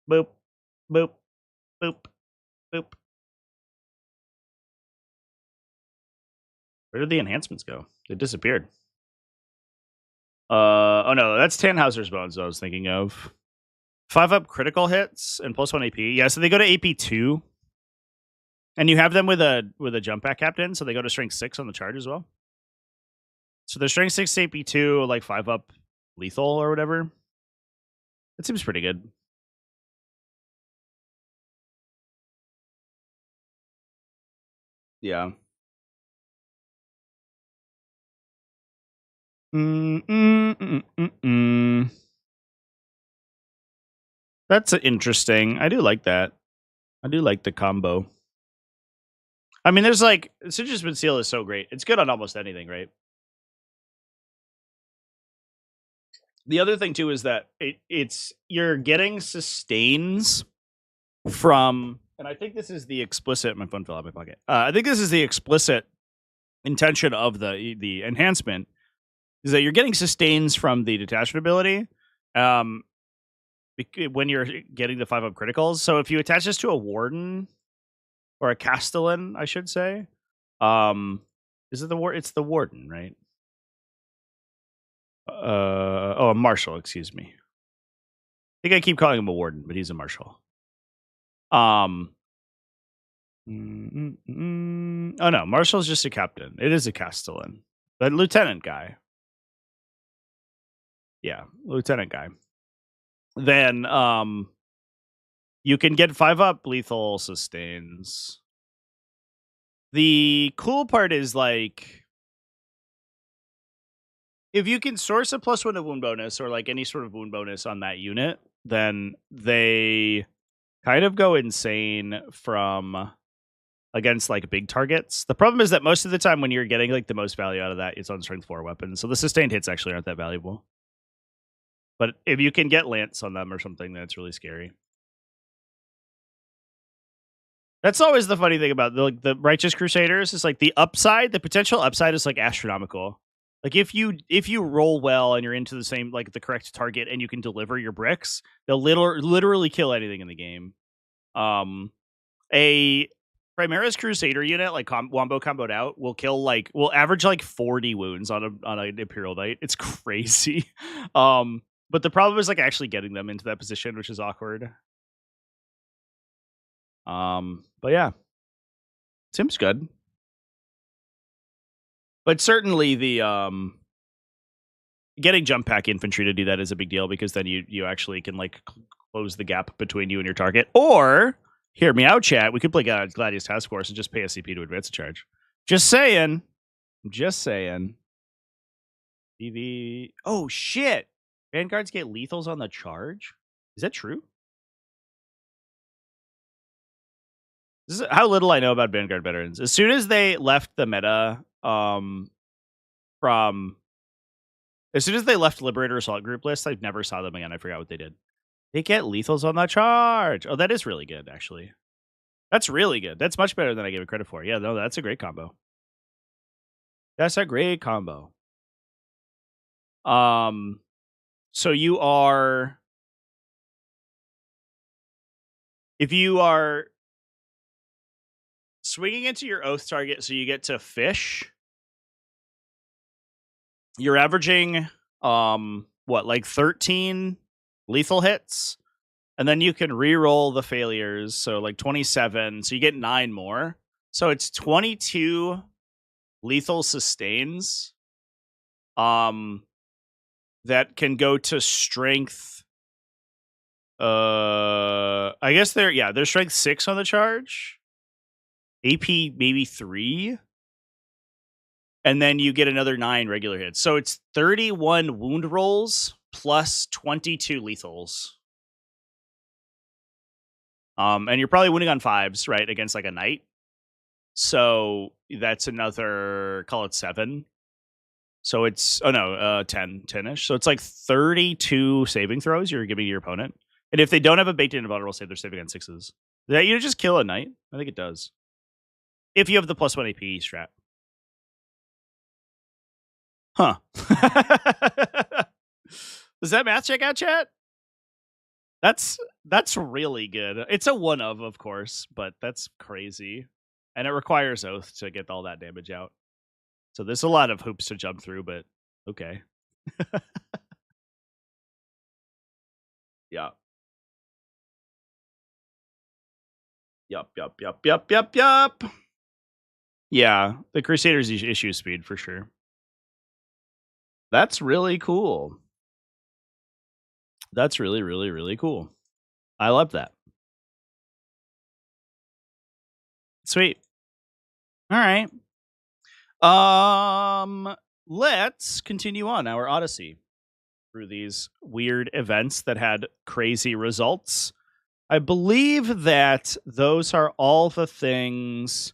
Boop. Boop. Boop. Boop. Where did the enhancements go? They disappeared. Oh no, that's Tannhauser's Bones I was thinking of. 5+ critical hits and +1 AP. Yeah, so they go to AP 2. And you have them with a jump back captain, so they go to strength 6 on the charge as well. So they're strength 6 AP 2, like 5+ lethal or whatever. That seems pretty good. Yeah. That's interesting. I do like that. I do like the combo. I mean, there's like Sigismund Seal is so great. It's good on almost anything, right? The other thing too is that it's you're getting sustains from, and I think this is the explicit. My phone fell out of my pocket. I think this is the explicit intention of the enhancement, is that you're getting sustains from the detachment ability when you're getting the 5+ criticals. So if you attach this to a warden or a castellan, I should say, is it it's the warden, right? A marshal, excuse me. I think I keep calling him a warden, but he's a marshal. Oh no, marshal's just a captain. It is a castellan, but lieutenant guy. Yeah, lieutenant guy. Then you can get 5+ lethal sustains. The cool part is like, if you can source a +1 of wound bonus or like any sort of wound bonus on that unit, then they kind of go insane from against like big targets. The problem is that most of the time when you're getting like the most value out of that, it's on strength 4 weapons. So the sustained hits actually aren't that valuable. But if you can get Lance on them or something, then it's really scary. That's always the funny thing about the Righteous Crusaders is like the potential upside is like astronomical. Like if you roll well and you're into the same, like the correct target and you can deliver your bricks, they'll literally kill anything in the game. A Primaris Crusader unit, like Wombo comboed out, will average like 40 wounds on an Imperial Knight. It's crazy. But the problem is like actually getting them into that position, which is awkward. But yeah, seems good. But certainly the getting jump pack infantry to do that is a big deal, because then you actually can like close the gap between you and your target. Or, hear me out, chat, we could play Gladius Task Force and just pay a CP to advance a charge. Just saying. EV. Oh shit! Vanguards get lethals on the charge? Is that true? This is how little I know about Vanguard veterans. As soon as they left the meta, from as soon as they left Liberator Assault Group list, I never saw them again. I forgot what they did. They get lethals on that charge. Oh, that is really good, actually. That's really good. That's much better than I gave it credit for. Yeah, no, that's a great combo. That's a great combo. So you are, if you are swinging into your oath target, so you get to fish, you're averaging like 13 lethal hits, and then you can re-roll the failures, so like 27, so you get 9 more. So it's 22 lethal sustains that can go to strength. I guess they're strength 6 on the charge. AP maybe 3. And then you get another 9 regular hits. So it's 31 wound rolls plus 22 lethals. And you're probably winning on 5s, right? Against like a knight. So that's another, call it 7. So it's 10-ish. So it's like 32 saving throws you're giving your opponent. And if they don't have a baked in invulnerable save, they're saving on 6s. That you just kill a knight? I think it does. If you have the +1 AP strat. Huh. Does that math check out, chat? That's really good. It's a one of course, but that's crazy. And it requires oath to get all that damage out. So there's a lot of hoops to jump through, but okay. Yeah. Yup. Yeah, the Crusaders issue speed for sure. That's really cool. That's really, really, really cool. I love that. Sweet. All right. Let's continue on our Odyssey through these weird events that had crazy results. I believe that those are all the things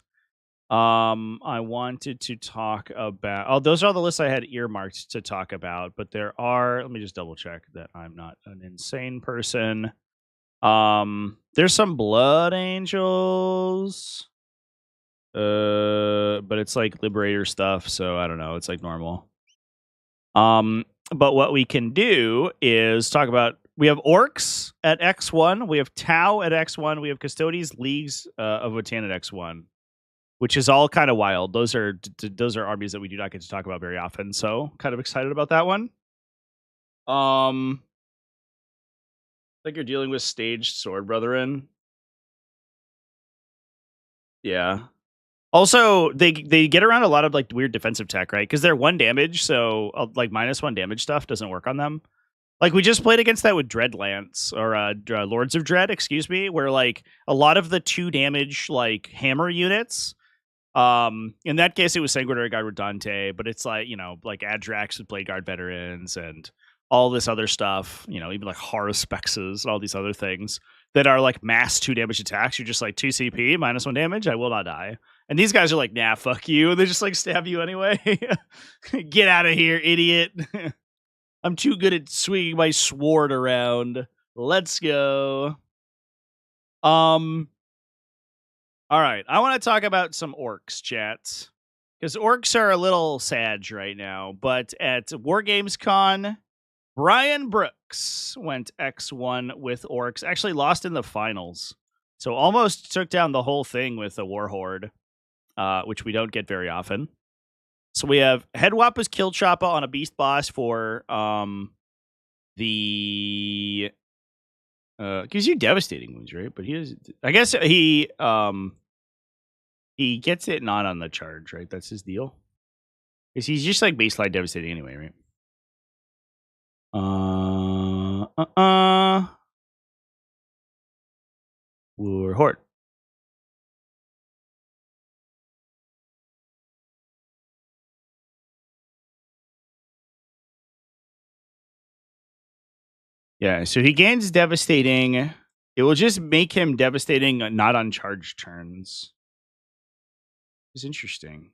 I wanted to talk about. Oh, those are all the lists I had earmarked to talk about, but there are, let me just double check that I'm not an insane person. There's some Blood Angels. But it's like Liberator stuff, so I don't know. It's like normal. But what we can do is talk about, we have Orks at X1, we have Tau at X1, we have Custodes, Leagues of Votann at X1, which is all kind of wild. Those are armies that we do not get to talk about very often, so kind of excited about that one. I think you're dealing with Staged Sword Brethren. Yeah. Also, they get around a lot of like weird defensive tech, right? Because they're 1 damage, so like -1 damage stuff doesn't work on them. Like we just played against that with Dreadlance or Lords of Dread, excuse me, where like a lot of the 2 damage like hammer units. In that case, it was Sanguinary Guard with Dante, but it's like, you know, like Adrax with Blade Guard veterans and all this other stuff, you know, even like Haruspexes and all these other things that are like mass 2 damage attacks. You're just like 2 CP, -1 damage, I will not die. And these guys are like, nah, fuck you. And they just like stab you anyway. Get out of here, idiot. I'm too good at swinging my sword around. Let's go. All right. I want to talk about some Orks, chat. Because Orks are a little sad right now. But at Wargames Con, Brian Brooks went X1 with Orks. Actually lost in the finals. So almost took down the whole thing with a Warhorde. Which we don't get very often. So we have Headwappa's Kill Choppa on a Beast Boss for the gives you devastating wounds, right? But he is, I guess he gets it not on the charge, right? That's his deal. Because he's just like baseline devastating anyway, right? Warhorde. Yeah, so he gains devastating. It will just make him devastating, not on charge turns. It's interesting.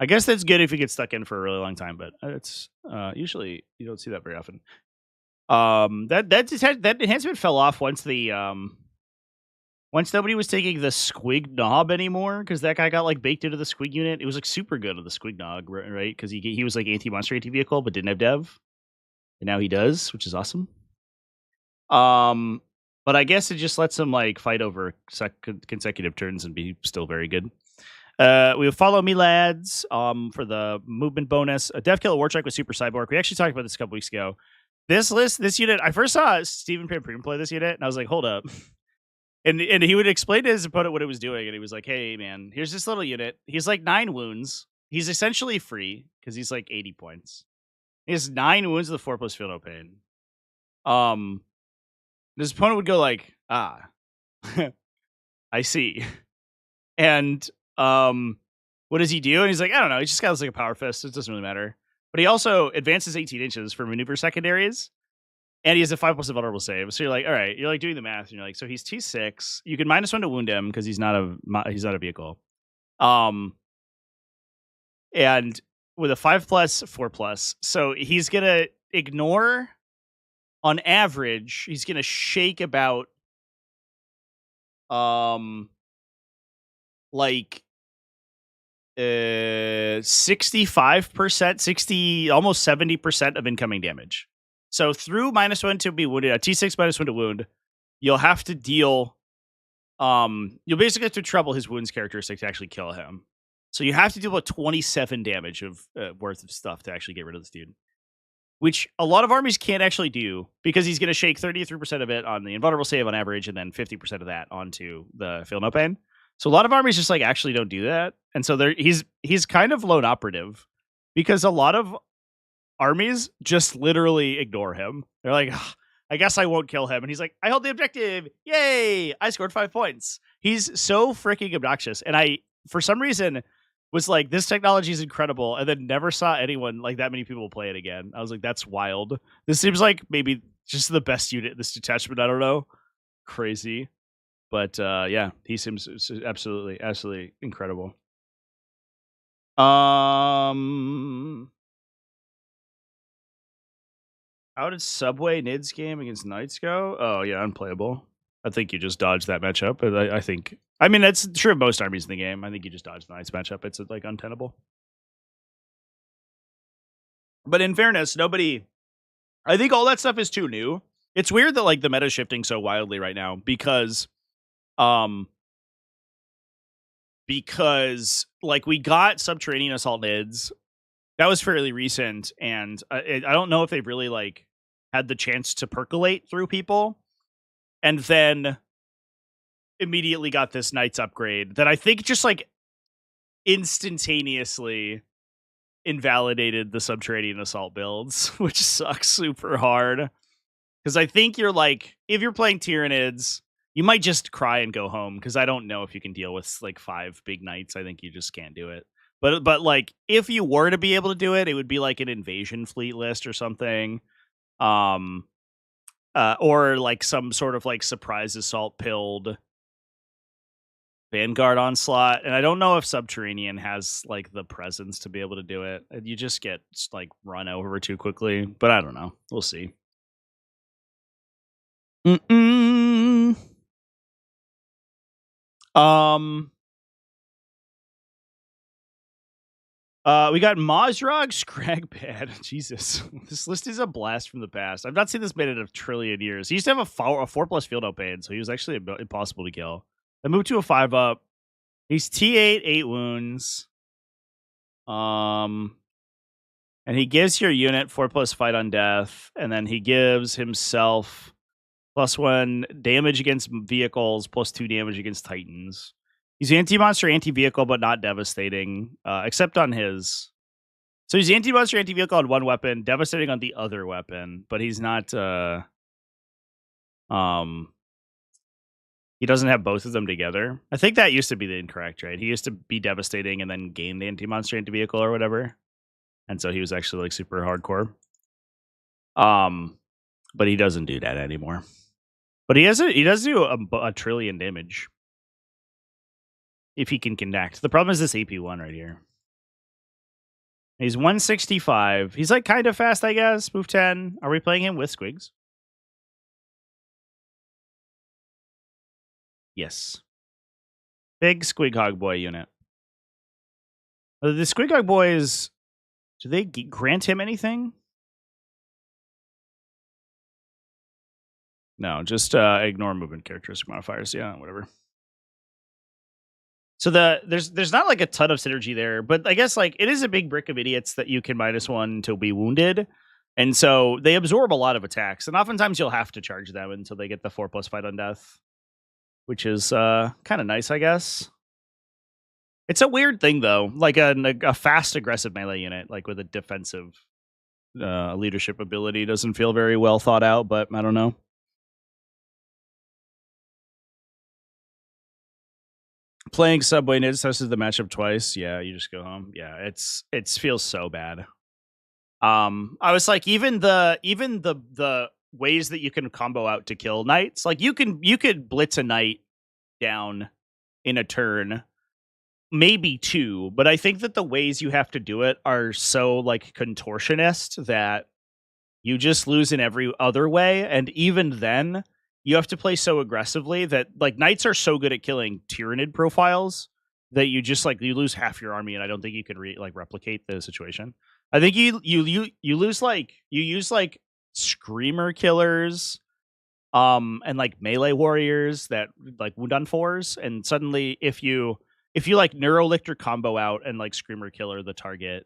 I guess that's good if you get stuck in for a really long time, but it's usually you don't see that very often. That enhancement fell off once once nobody was taking the squig knob anymore, because that guy got like baked into the squig unit. It was like super good on the squig knob, right? Because he was like anti-monster, anti-vehicle, but didn't have dev, and now he does, which is awesome. But I guess it just lets him like fight over consecutive turns and be still very good. We have Follow Me Lads for the movement bonus. A Death Killer Warstrike with Super Cyborg. We actually talked about this a couple weeks ago. This unit, I first saw Stephen Pamprine play this unit, and I was like, hold up. And he would explain to his opponent what it was doing, and he was like, hey, man, here's this little unit. He's like 9 wounds. He's essentially free, because he's like 80 points. He has 9 wounds with a 4+ feel no pain. His opponent would go like, I see. And what does he do? And he's like, I don't know. He just got like a power fist. It doesn't really matter. But he also advances 18 inches for maneuver secondaries. And he has a 5+ invulnerable save. So you're like, all right, you're like doing the math. And you're like, so he's T6. You can -1 to wound him because he's not a vehicle. And with a 5+, 4+. So he's gonna ignore, on average, he's gonna shake about like 65%, 60, almost 70% of incoming damage. So through -1 to be wounded, a T6 -1 to wound, you'll have to deal. You'll basically have to treble his wounds characteristic to actually kill him. So you have to deal with 27 damage of worth of stuff to actually get rid of this dude, which a lot of armies can't actually do because he's going to shake 33% of it on the invulnerable save on average, and then 50% of that onto the feel no pain. So a lot of armies just like actually don't do that, and so he's kind of lone operative because a lot of armies just literally ignore him. They're like, I guess I won't kill him, and he's like, I held the objective, yay! I scored 5 points. He's so freaking obnoxious, and I, for some reason, was like, this technology is incredible, and then never saw anyone like that many people play it again. I was like, that's wild. This seems like maybe just the best unit in this detachment. I don't know, crazy. But yeah, he seems absolutely incredible. How did Subway Nid's game against Knights go? Oh yeah, unplayable. I think you just dodged that matchup. But I mean, that's true of most armies in the game. I think you just dodged the Knights matchup. It's like untenable. But in fairness, nobody. I think all that stuff is too new. It's weird that like the meta is shifting so wildly right now because like we got Subterranean Assault Nids. That was fairly recent, and I don't know if they've really like had the chance to percolate through people, and then immediately got this Knights upgrade that I think just like instantaneously invalidated the Subterranean Assault builds, which sucks super hard. Because I think you're like, if you're playing Tyranids, you might just cry and go home, because I don't know if you can deal with like 5 big Knights. I think you just can't do it. But like, if you were to be able to do it, it would be like an invasion fleet list or something. Or like some sort of like surprise assault pilled Vanguard onslaught. And I don't know if Subterranean has like the presence to be able to do it. You just get like run over too quickly. But I don't know. We'll see. We got Mozrog Scragbad. Jesus. This list is a blast from the past. I've not seen this made in a trillion years. He used to have a 4+ field no pain, so he was actually impossible to kill. I moved to a 5-up. He's T8, 8 wounds. And he gives your unit 4+ fight on death, and then he gives himself +1 damage against vehicles, +2 damage against Titans. He's anti-monster, anti-vehicle, but not devastating, except on his. So he's anti-monster, anti-vehicle on one weapon, devastating on the other weapon, but he's not. He doesn't have both of them together. I think that used to be the incorrect, right? He used to be devastating and then gain the anti-monster, anti-vehicle or whatever, and so he was actually like super hardcore. But he doesn't do that anymore. But he does do a trillion damage if he can connect. The problem is this AP1 right here. He's 165. He's like kind of fast, I guess. Move 10. Are we playing him with squigs? Yes. Big Squig Hog Boy unit. The Squig Hog Boys, do they grant him anything? No, just ignore movement characteristic modifiers. Yeah, whatever. So there's not like a ton of synergy there, but I guess like it is a big brick of idiots that you can -1 to be wounded. And so they absorb a lot of attacks, and oftentimes you'll have to charge them until they get the 4+ fight on death, which is kind of nice, I guess. It's a weird thing though, like a fast aggressive melee unit, like with a defensive leadership ability, doesn't feel very well thought out, but I don't know. Playing Subway Nids tested the matchup twice. Yeah, you just go home. Yeah, it feels so bad. I was like, even the ways that you can combo out to kill knights, like you could blitz a knight down in a turn, maybe 2, but I think that the ways you have to do it are so like contortionist that you just lose in every other way, and even then you have to play so aggressively that like knights are so good at killing Tyrannid profiles that you just like you lose half your army, and I don't think you can replicate the situation. I think you lose like you use like screamer killers and like melee warriors that like wound on 4s, and suddenly if you like Neurolictor combo out and like screamer killer the target,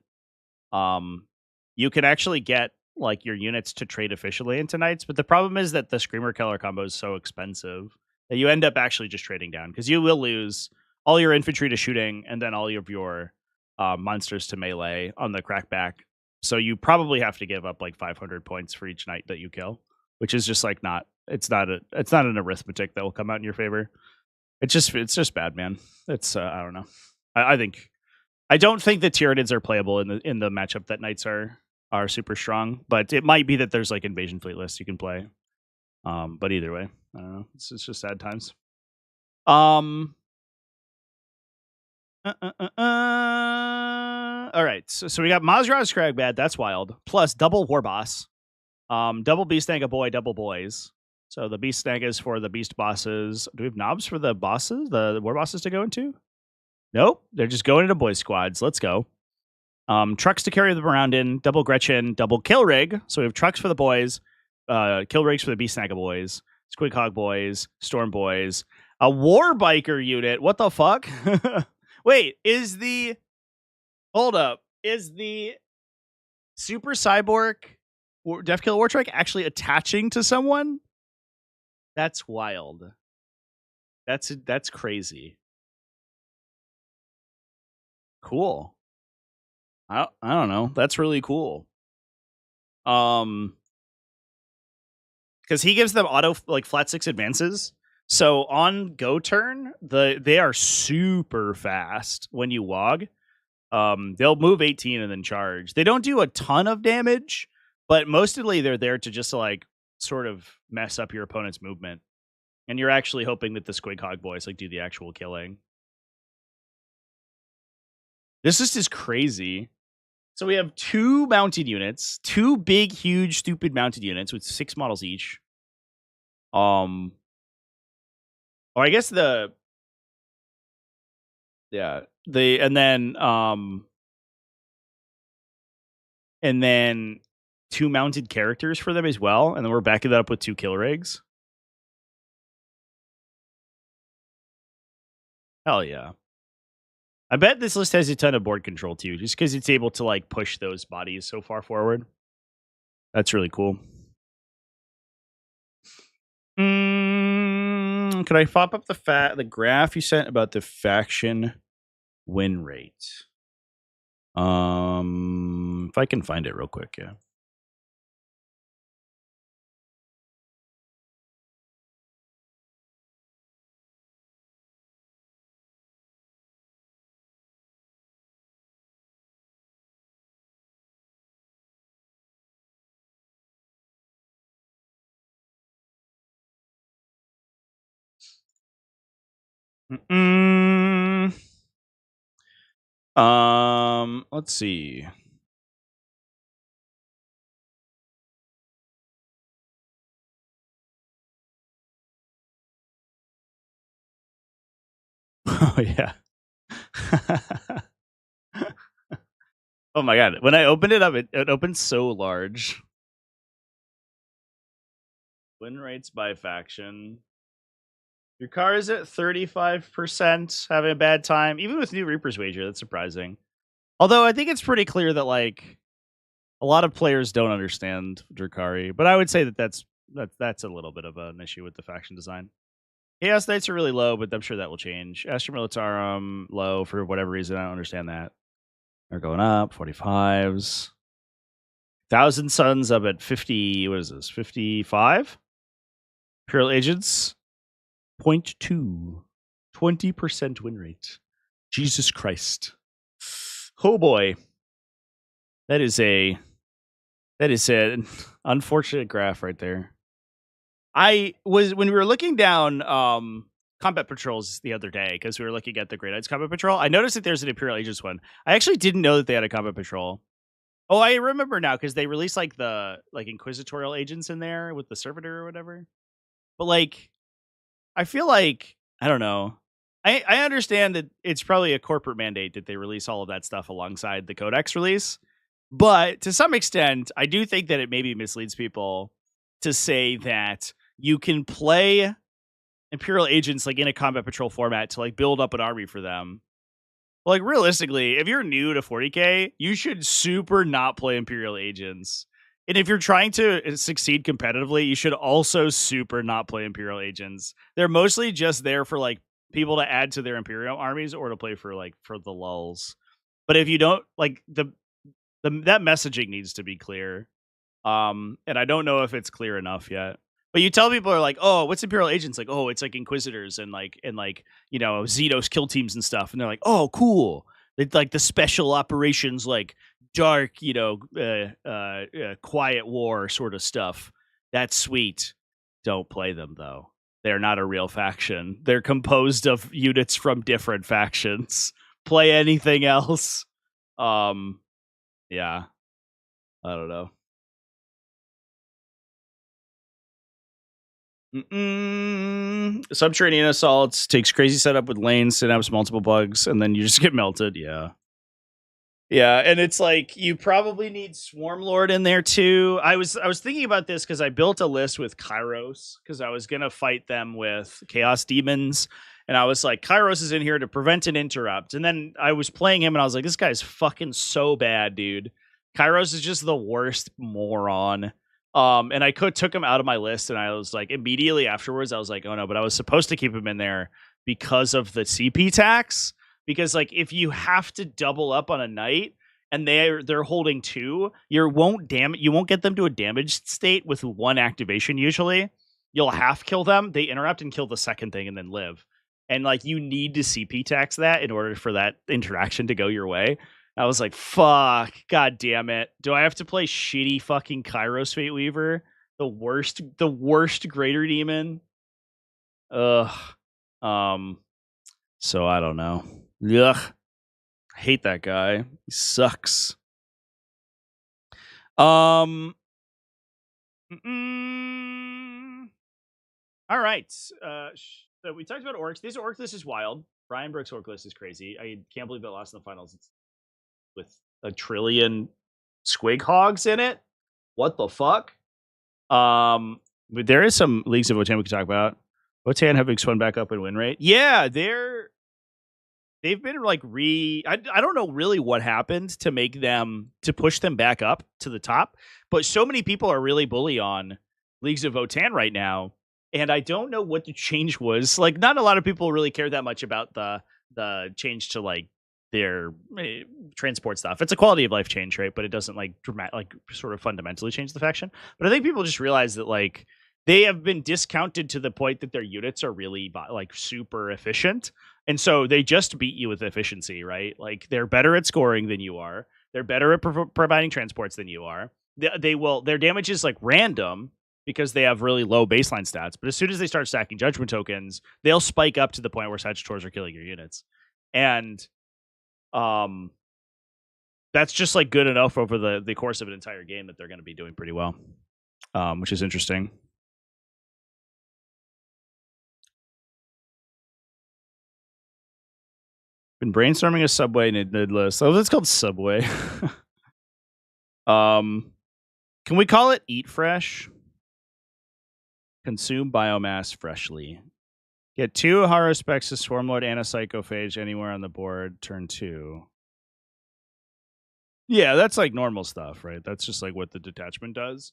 you can actually get like your units to trade efficiently into knights. But the problem is that the screamer killer combo is so expensive that you end up actually just trading down, because you will lose all your infantry to shooting and then all of your monsters to melee on the crackback. So you probably have to give up like 500 points for each knight that you kill, which is just like it's not an arithmetic that will come out in your favor. It's just bad, man. It's I don't know. I don't think the Tyranids are playable in the matchup that knights are super strong, but it might be that there's like invasion fleet lists you can play. But either way, I don't know. It's just sad times. All right, so we got Mazraz Cragbad. That's wild. Plus double war boss. Double beast snag boy, double boys. So the beast snag is for the beast bosses. Do we have knobs for the bosses, the war bosses to go into? Nope, they're just going into boys squads. Let's go. Trucks to carry them around in, double Gretchen, double kill rig. So we have trucks for the boys, kill rigs for the beast snagga boys, squig hog boys, storm boys, a war biker unit. What the fuck? Wait, is the super cyborg Def Kill War Trike actually attaching to someone? That's wild. That's crazy. Cool. I don't know. That's really cool. Because he gives them auto like flat 6 advances. So on go turn, they are super fast when you wog. They'll move 18 and then charge. They don't do a ton of damage, but mostly they're there to just like sort of mess up your opponent's movement. And you're actually hoping that the Squig Hog boys like do the actual killing. This just is crazy. So we have 2 mounted units, 2 big, huge, stupid mounted units with 6 models each. Or I guess and then 2 mounted characters for them as well, and then we're backing that up with 2 kill rigs. Hell yeah. I bet this list has a ton of board control too, just because it's able to like push those bodies so far forward. That's really cool. Could I pop up the graph you sent about the faction win rate? If I can find it real quick, yeah. Let's see. Oh yeah. Oh my god! When I opened it up, it opened so large. Win rates by faction. Your car is at 35%, having a bad time, even with new Reaper's Wager. That's surprising. Although I think it's pretty clear that like a lot of players don't understand Drukari, but I would say that that's a little bit of an issue with the faction design. Chaos Knights are really low, but I'm sure that will change. Astra Militarum low for whatever reason. I don't understand that. They're going up 45s. Thousand Suns up at 50. What is this? 55. Imperial Agents 0.2. 20% win rate. Jesus Christ. Oh boy. That is an unfortunate graph right there. When we were looking down combat patrols the other day, because we were looking at the Grey Knights combat patrol, I noticed that there's an Imperial Agents one. I actually didn't know that they had a combat patrol. Oh, I remember now, because they released like the inquisitorial agents in there with the servitor or whatever. But like, I feel like, I don't know. I understand that it's probably a corporate mandate that they release all of that stuff alongside the Codex release. But to some extent, I do think that it maybe misleads people to say that you can play Imperial Agents like in a combat patrol format to like build up an army for them. Like realistically, if you're new to 40k, you should super not play Imperial Agents. And if you're trying to succeed competitively, you should also super not play Imperial Agents. They're mostly just there for like people to add to their Imperial armies or to play for the lulls. But if you don't like that messaging needs to be clear. And I don't know if it's clear enough yet. But you tell people are like, oh, what's Imperial Agents? Like, oh, it's like Inquisitors and Xenos kill teams and stuff. And they're like, oh, cool. It's like the special operations, like dark, quiet war sort of stuff. That's sweet. Don't play them though. They're not a real faction. They're composed of units from different factions. Play anything else. Yeah. I don't know. Subterranean assaults takes crazy setup with lanes, synapse, multiple bugs, and then you just get melted. Yeah. Yeah, and it's like you probably need Swarm Lord in there too. I was thinking about this because I built a list with Kairos because I was gonna fight them with Chaos Demons, and I was like, Kairos is in here to prevent an interrupt. And then I was playing him, and I was like, this guy's fucking so bad, dude. Kairos is just the worst moron. And I took him out of my list, and I was like, immediately afterwards, I was like, oh no, but I was supposed to keep him in there because of the CP tax. Because like if you have to double up on a knight and they're holding 2, you won't get them to a damaged state with 1 activation usually. You'll half kill them, they interrupt and kill the second thing and then live. And like you need to CP tax that in order for that interaction to go your way. I was like, fuck, god damn it. Do I have to play shitty fucking Kairos Fate Weaver? The worst greater demon? Ugh. So I don't know. Ugh. I hate that guy. He sucks. All right. So we talked about Orks. This Orc list is wild. Brian Brooks' Orc list is crazy. I can't believe it lost in the finals. It's with 1 trillion squig hogs in it. What the fuck? But there is some leagues of Votann we could talk about. Votann having swung back up in win rate. Yeah, they've been like I don't know really what happened to push them back up to the top, but so many people are really bully on Leagues of Votann right now, and I don't know what the change was. Like, not a lot of people really care that much about the change to like their transport stuff. It's a quality of life change, right? But it doesn't like sort of fundamentally change the faction. But I think people just realize that like they have been discounted to the point that their units are really like super efficient. And so they just beat you with efficiency, right? Like they're better at scoring than you are. They're better at providing transports than you are. Their damage is like random because they have really low baseline stats. But as soon as they start stacking judgment tokens, they'll spike up to the point where Sagitaurs are killing your units. And that's just like good enough over the course of an entire game that they're going to be doing pretty well, which is interesting. Been brainstorming a Subway nid list. Oh, that's called Subway. Can we call it Eat Fresh? Consume biomass freshly. Get 2 Harospexes, Swarmlord, and a Psychophage anywhere on the board. Turn 2. Yeah, that's like normal stuff, right? That's just like what the detachment does.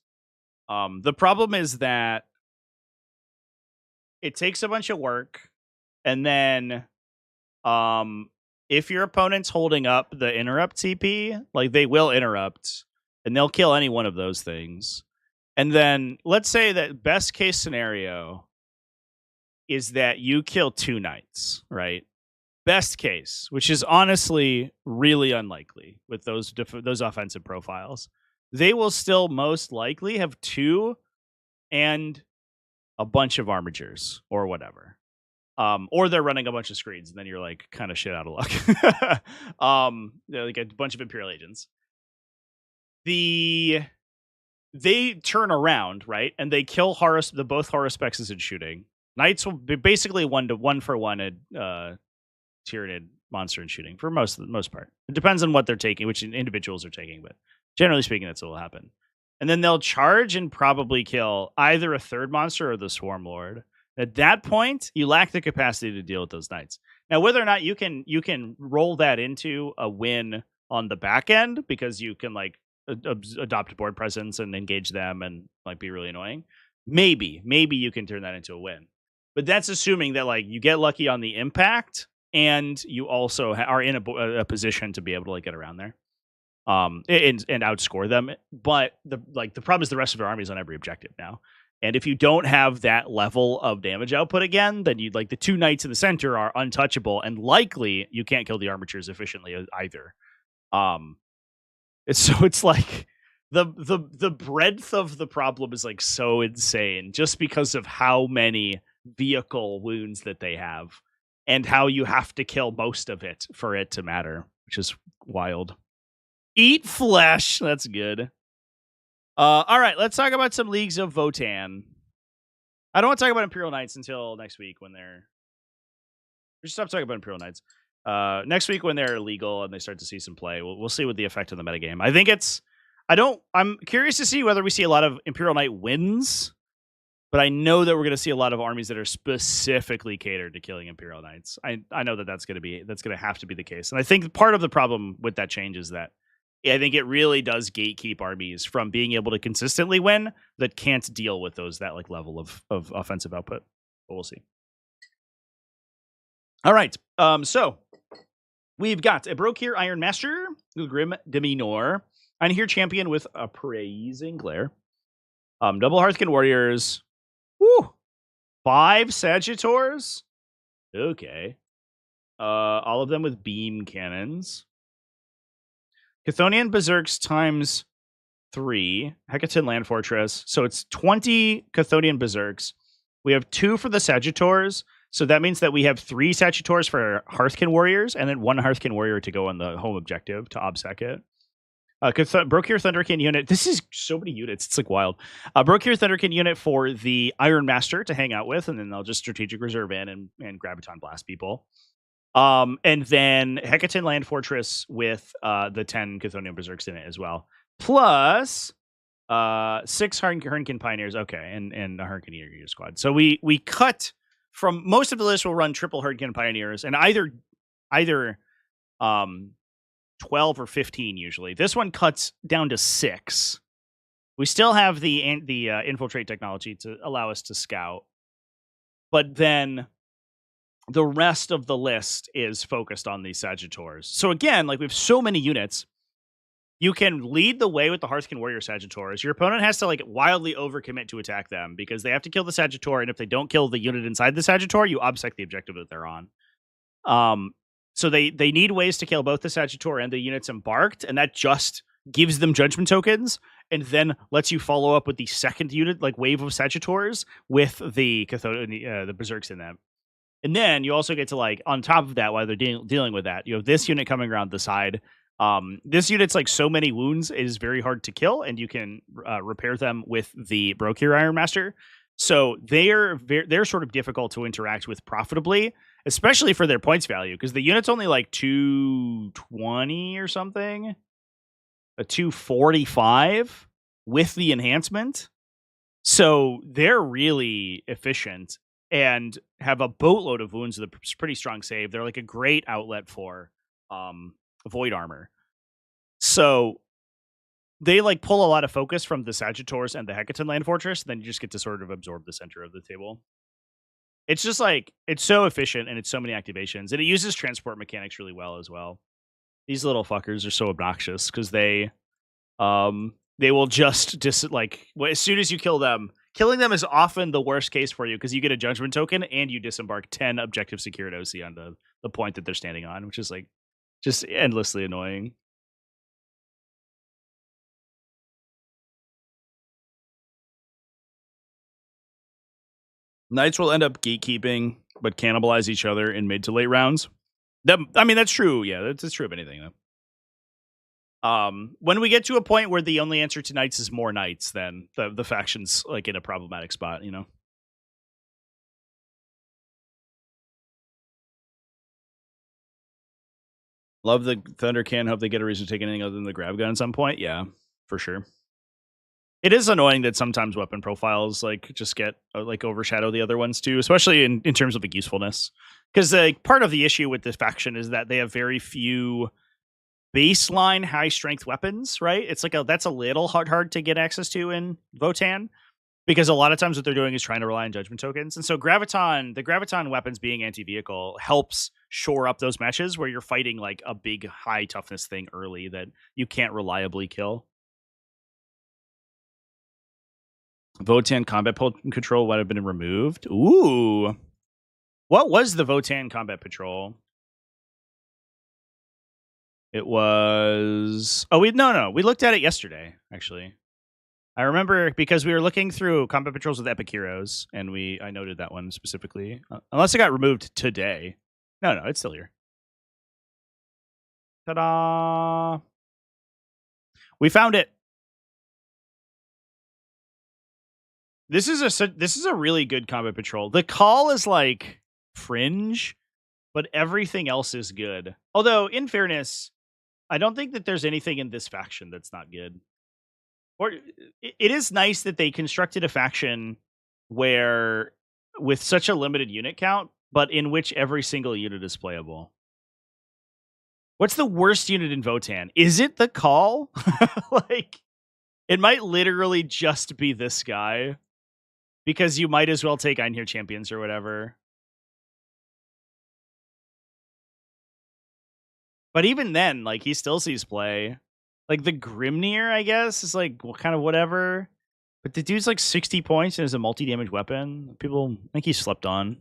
The problem is that it takes a bunch of work, and then if your opponent's holding up the interrupt TP, like they will interrupt, and they'll kill any one of those things. And then let's say that best case scenario is that you kill 2 knights, right? Best case, which is honestly really unlikely with those offensive profiles. They will still most likely have 2 and a bunch of armatures or whatever. Or they're running a bunch of screens, and then you're like kind of shit out of luck. They're like a bunch of Imperial agents. They turn around, right? And they kill both Harospexes in shooting. Knights will be basically 1-for-1 Tyranid monster in shooting for the most part. It depends on what they're taking, which individuals are taking, but generally speaking, that's what will happen. And then they'll charge and probably kill either a 3rd monster or the Swarm Lord. At that point, you lack the capacity to deal with those knights. Now, whether or not you can roll that into a win on the back end because you can like adopt board presence and engage them and like be really annoying, maybe you can turn that into a win. But that's assuming that like you get lucky on the impact and you also are in a position to be able to like get around there, and outscore them. But the problem is the rest of your army is on every objective now, and if you don't have that level of damage output again, then you'd like the 2 knights in the center are untouchable, and likely you can't kill the armatures efficiently either. It's like the breadth of the problem is like so insane just because of how many vehicle wounds that they have. And how you have to kill most of it for it to matter, which is wild. Eat flesh. That's good. All right, let's talk about some leagues of Votann. I don't want to talk about Imperial Knights until next week when they're... We should stop talking about Imperial Knights. Next week when they're legal and they start to see some play, we'll see what the effect of the metagame. I think I'm curious to see whether we see a lot of Imperial Knight wins. But I know that we're going to see a lot of armies that are specifically catered to killing Imperial Knights. I know that's going to have to be the case. And I think part of the problem with that change is that I think it really does gatekeep armies from being able to consistently win that can't deal with that like level of offensive output. But we'll see. All right. So we've got a Brokir Iron Master, Grim Deminor, and here champion with a Praising Glare. Double Hearthkin Warriors. Woo! 5 Sagittars? Okay. All of them with beam cannons. Chthonian Berserks times 3. Hecaton Land Fortress. So it's 20 Chthonian Berserks. We have 2 for the Sagittars. So that means that we have 3 Sagittars for Hearthkin Warriors, and then 1 Hearthkin Warrior to go on the home objective to obsec it. Brokir Thunderkin unit. This is so many units. It's like wild. Brokir Thunderkin unit for the Iron Master to hang out with, and then they'll just strategic reserve in and Graviton blast people. And then Hecaton Land Fortress with the 10 Chthonian Berserks in it as well. Plus 6 Hernkin Pioneers. Okay, and a Hernkin Eater squad. So we cut from most of the list. Will run triple Hernkin Pioneers and either 12 or 15 usually. This one cuts down to 6. We still have the infiltrate technology to allow us to scout, but then the rest of the list is focused on these Sagittars. So again, like we have so many units, you can lead the way with the Hearthkin Warrior Sagittars. Your opponent has to like wildly overcommit to attack them because they have to kill the Sagittar, and if they don't kill the unit inside the Sagittar, you obsec the objective that they're on. So they need ways to kill both the Sagittar and the units embarked, and that just gives them judgment tokens, and then lets you follow up with the second unit, like wave of Sagittars, with the Berserks in them. And then you also get to like on top of that, while they're dealing with that, you have this unit coming around the side. This unit's like so many wounds, it is very hard to kill, and you can repair them with the Brokir Iron Master. So they're sort of difficult to interact with profitably. especially for their points value, because the unit's only like 220 or something, a 245 with the enhancement. So they're really efficient and have a boatload of wounds with a pretty strong save. They're like a great outlet for void armor. So they like pull a lot of focus from the Sagittars and the Hecaton Land Fortress, and then you just get to sort of absorb the center of the table. It's just like, it's so efficient and it's so many activations, and it uses transport mechanics really well as well. These little fuckers are so obnoxious because they will just as soon as you kill them, killing them is often the worst case for you because you get a judgment token and you disembark 10 objective secured OC on the point that they're standing on, which is like just endlessly annoying. Knights will end up gatekeeping, but cannibalize each other in mid to late rounds. That's true. Yeah, that's true of anything, though. When we get to a point where the only answer to knights is more knights, then the faction's like in a problematic spot, you know? Love the Thunder Can. Hope they get a reason to take anything other than the grab gun at some point. Yeah, for sure. It is annoying that sometimes weapon profiles like just get like overshadow the other ones too, especially in terms of like usefulness. Because like part of the issue with this faction is that they have very few baseline high strength weapons, right? It's like that's a little hard to get access to in Votann, because a lot of times what they're doing is trying to rely on judgment tokens. And so the graviton weapons being anti-vehicle helps shore up those matches where you're fighting like a big high toughness thing early that you can't reliably kill. Votann combat control might have been removed. Ooh. What was the Votann combat patrol? It was... Oh, we looked at it yesterday, actually. I remember because we were looking through combat patrols with epic heroes, and I noted that one specifically. Unless it got removed today. No, it's still here. Ta-da! We found it. This is a really good combat patrol. The call is like fringe, but everything else is good. Although, in fairness, I don't think that there's anything in this faction that's not good. Or it is nice that they constructed a faction where with such a limited unit count, but in which every single unit is playable. What's the worst unit in Votann? Is it the call? Like, it might literally just be this guy. Because you might as well take Einhir Champions or whatever. But even then, like, he still sees play. Like, the Grimnir, I guess, is like kind of whatever. But the dude's like 60 points and is a multi-damage weapon. People think he slept on.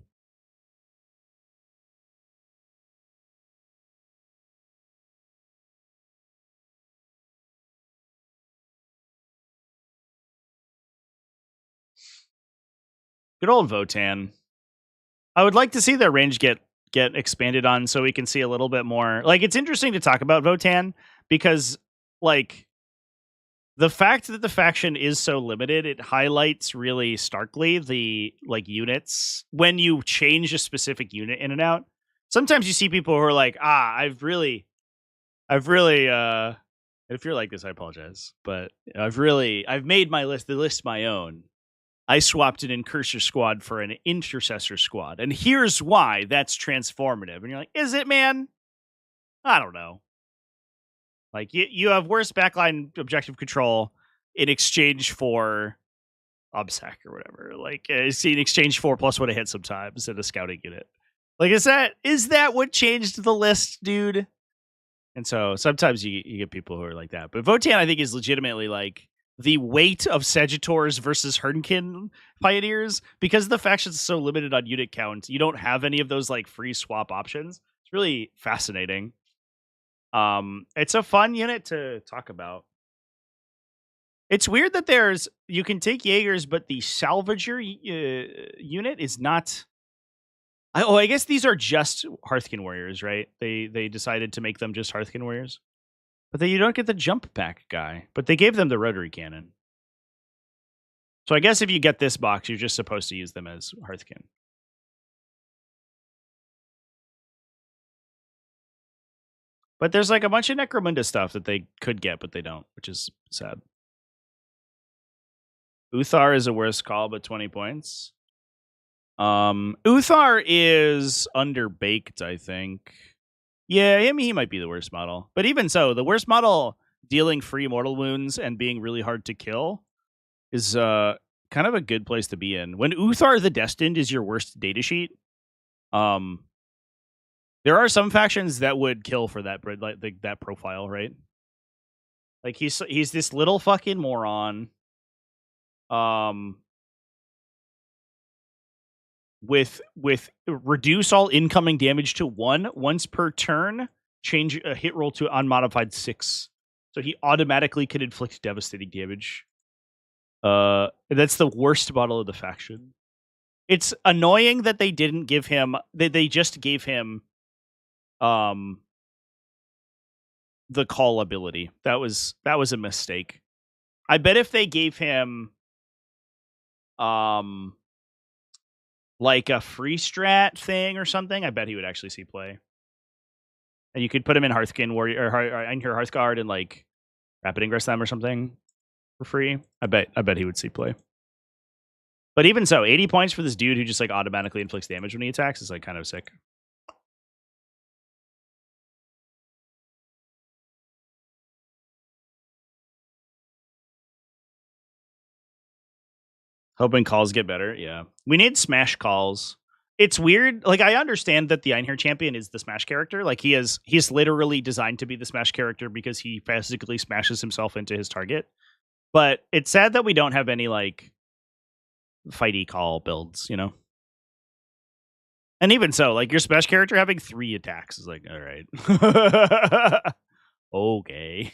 Good old Votann. I would like to see their range get expanded on so we can see a little bit more. Like, it's interesting to talk about Votann because, like, the fact that the faction is so limited, it highlights really starkly the like units. When you change a specific unit in and out, sometimes you see people who are like, I've really if you're like this, I apologize, but I've made the list my own. I swapped an Incursor squad for an Intercessor squad, and here's why that's transformative. And you're like, is it, man? I don't know. Like, you have worse backline objective control in exchange for obsec or whatever. Like, see, in exchange for +1 to hit sometimes in a scouting unit. Like, is that what changed the list, dude? And so sometimes you get people who are like that. But Votann, I think, is legitimately like the weight of Sagittars versus Hernkin Pioneers, because the faction's so limited on unit count. You don't have any of those like free swap options. It's really fascinating. It's a fun unit to talk about. It's weird that you can take Jaegers, but the Salvager unit is not. I guess these are just Hearthkin Warriors, right? They decided to make them just Hearthkin Warriors. But then you don't get the jump pack guy. But they gave them the rotary cannon. So I guess if you get this box, you're just supposed to use them as Hearthkin. But there's like a bunch of Necromunda stuff that they could get, but they don't, which is sad. Uthar is a worse call, but 20 points. Uthar is underbaked, I think. Yeah, I mean, he might be the worst model. But even so, the worst model dealing free mortal wounds and being really hard to kill is kind of a good place to be in. When Uthar the Destined is your worst datasheet, there are some factions that would kill for that, like that profile, right? Like he's this little fucking moron. With reduce all incoming damage to 1 once per turn, change a hit roll to unmodified 6. So he automatically can inflict devastating damage. That's the worst model of the faction. It's annoying that they didn't give him they just gave him the call ability. That was a mistake. I bet if they gave him like a free strat thing or something, I bet he would actually see play. And you could put him in Hearthkin Warrior or in your Hearthguard and like Rapid Ingress them or something for free. I bet he would see play. But even so, 80 points for this dude who just like automatically inflicts damage when he attacks is like kind of sick. Hoping calls get better. Yeah. We need smash calls. It's weird. Like, I understand that the Einherjar champion is the smash character. Like, he's literally designed to be the smash character because he physically smashes himself into his target. But it's sad that we don't have any, like, fighty call builds, you know? And even so, like, your smash character having 3 attacks is like, all right. Okay.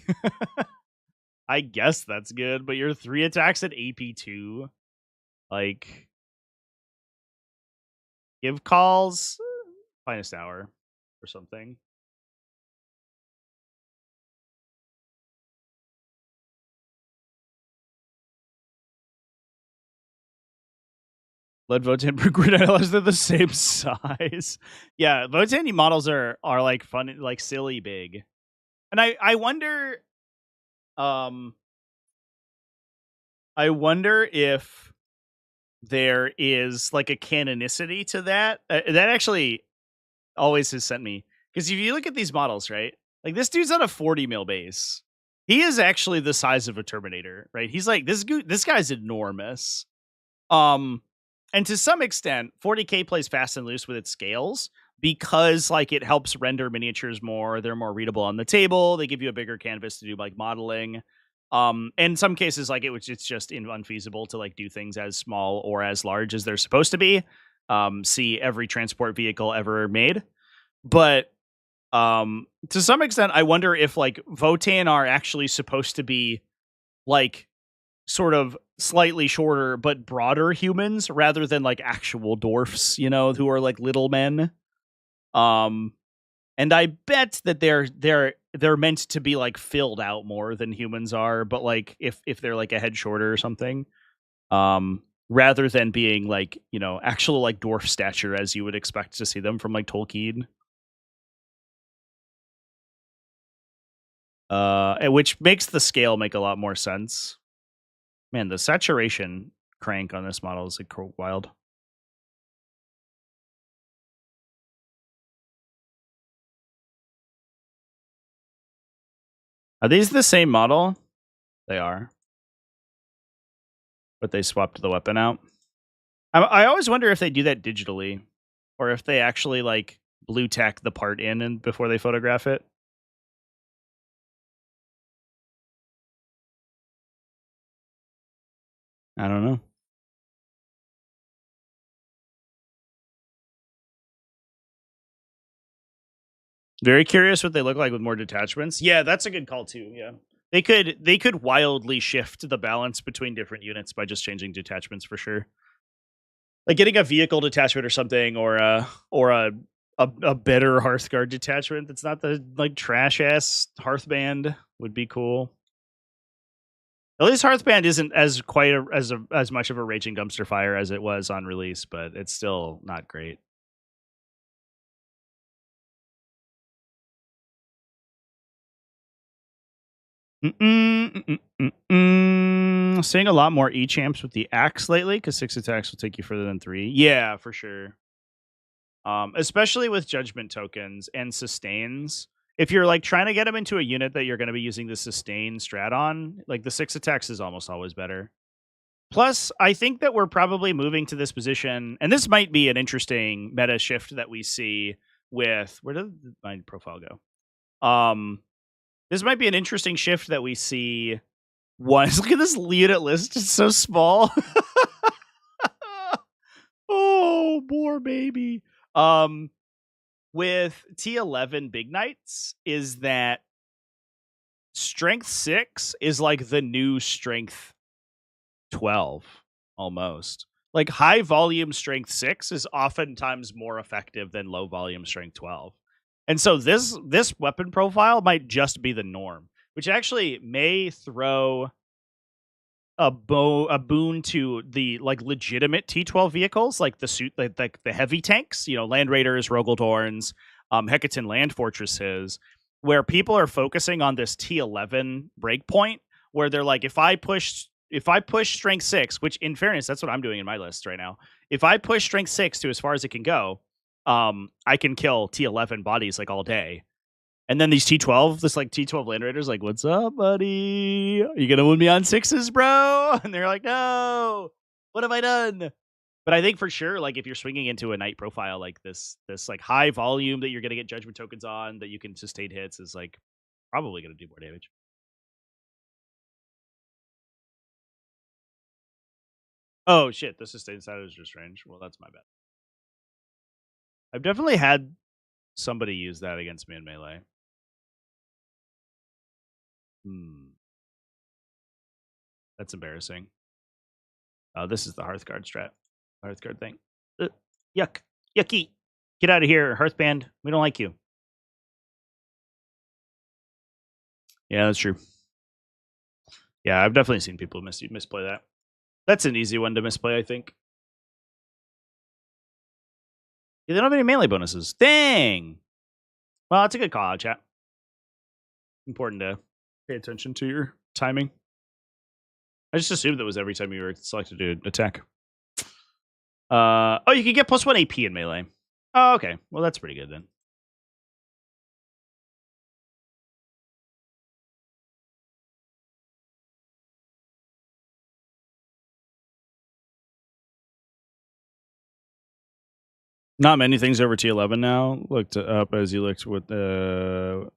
I guess that's good, but your 3 attacks at AP2, like, give calls, finest hour or something. Let Votann grid analyze, they're the same size. Yeah, Votann models are like fun, like silly big. And I wonder if there is like a canonicity to that. That actually always has sent me, because if you look at these models, right? Like, this dude's on a 40 mil base. He is actually the size of a Terminator, right? He's like, this guy's enormous. And to some extent, 40k plays fast and loose with its scales because like it helps render miniatures more. They're more readable on the table. They give you a bigger canvas to do like modeling. In some cases, like it's just unfeasible to like do things as small or as large as they're supposed to be. See every transport vehicle ever made. But to some extent, I wonder if like Votann are actually supposed to be like sort of slightly shorter but broader humans rather than like actual dwarfs, you know, who are like little men. And I bet that they're meant to be like filled out more than humans are, but like if they're like a head shorter or something, rather than being like, you know, actual like dwarf stature as you would expect to see them from like Tolkien. Which makes the scale make a lot more sense. Man, the saturation crank on this model is like wild. Are these the same model? They are. But they swapped the weapon out. I always wonder if they do that digitally, or if they actually like blue tack the part in and before they photograph it. I don't know. Very curious what they look like with more detachments. Yeah, that's a good call too. Yeah. They could wildly shift the balance between different units by just changing detachments for sure. Like getting a vehicle detachment or something, or a better Hearthguard detachment that's not the like trash ass Hearthband would be cool. At least Hearthband isn't as as much of a raging dumpster fire as it was on release, but it's still not great. Seeing a lot more E-champs with the axe lately, because 6 attacks will take you further than 3. Yeah, for sure. Especially with judgment tokens and sustains. If you're like trying to get them into a unit that you're going to be using the sustain strat on, like the 6 attacks is almost always better. Plus, I think that we're probably moving to this position, and this might be an interesting meta shift that we see with where did my profile go? This might be an interesting shift that we see. Once look at this unit list; it's so small. Oh, poor baby. With T11 Big Knights, is that Strength 6 is like the new Strength 12 almost. Like high volume Strength 6 is oftentimes more effective than low volume Strength 12. And so this weapon profile might just be the norm, which actually may throw a boon to the like legitimate T12 vehicles, like the suit, like the heavy tanks, Land Raiders, Rogaldorns, Hecatan Land Fortresses, where people are focusing on this T11 breakpoint, where they're like, if I push Strength 6, which in fairness, that's what I'm doing in my list right now. If I push Strength 6 to as far as it can go, I can kill T11 bodies like all day. And then these T12, this like T12 Land Raiders, like, what's up, buddy? Are you gonna win me on 6s, bro? And they're like, no, what have I done? But I think for sure, like if you're swinging into a knight profile like this like high volume that you're gonna get judgment tokens on, that you can sustain hits, is like probably gonna do more damage. Oh shit, the sustain side is just range. Well, that's my bad. I've definitely had somebody use that against me in melee. That's embarrassing. This is the Hearthguard strat. Hearthguard thing. Yuck. Yucky. Get out of here, Hearthband. We don't like you. Yeah, that's true. Yeah, I've definitely seen people misplay that. That's an easy one to misplay, I think. Yeah, they don't have any melee bonuses. Dang. Well, that's a good call out, chat. Important to pay attention to your timing. I just assumed that was every time you were selected to attack. Oh, you can get +1 AP in melee. Oh, okay. Well, that's pretty good then. Not many things over T11 now. Looked up as you looked with to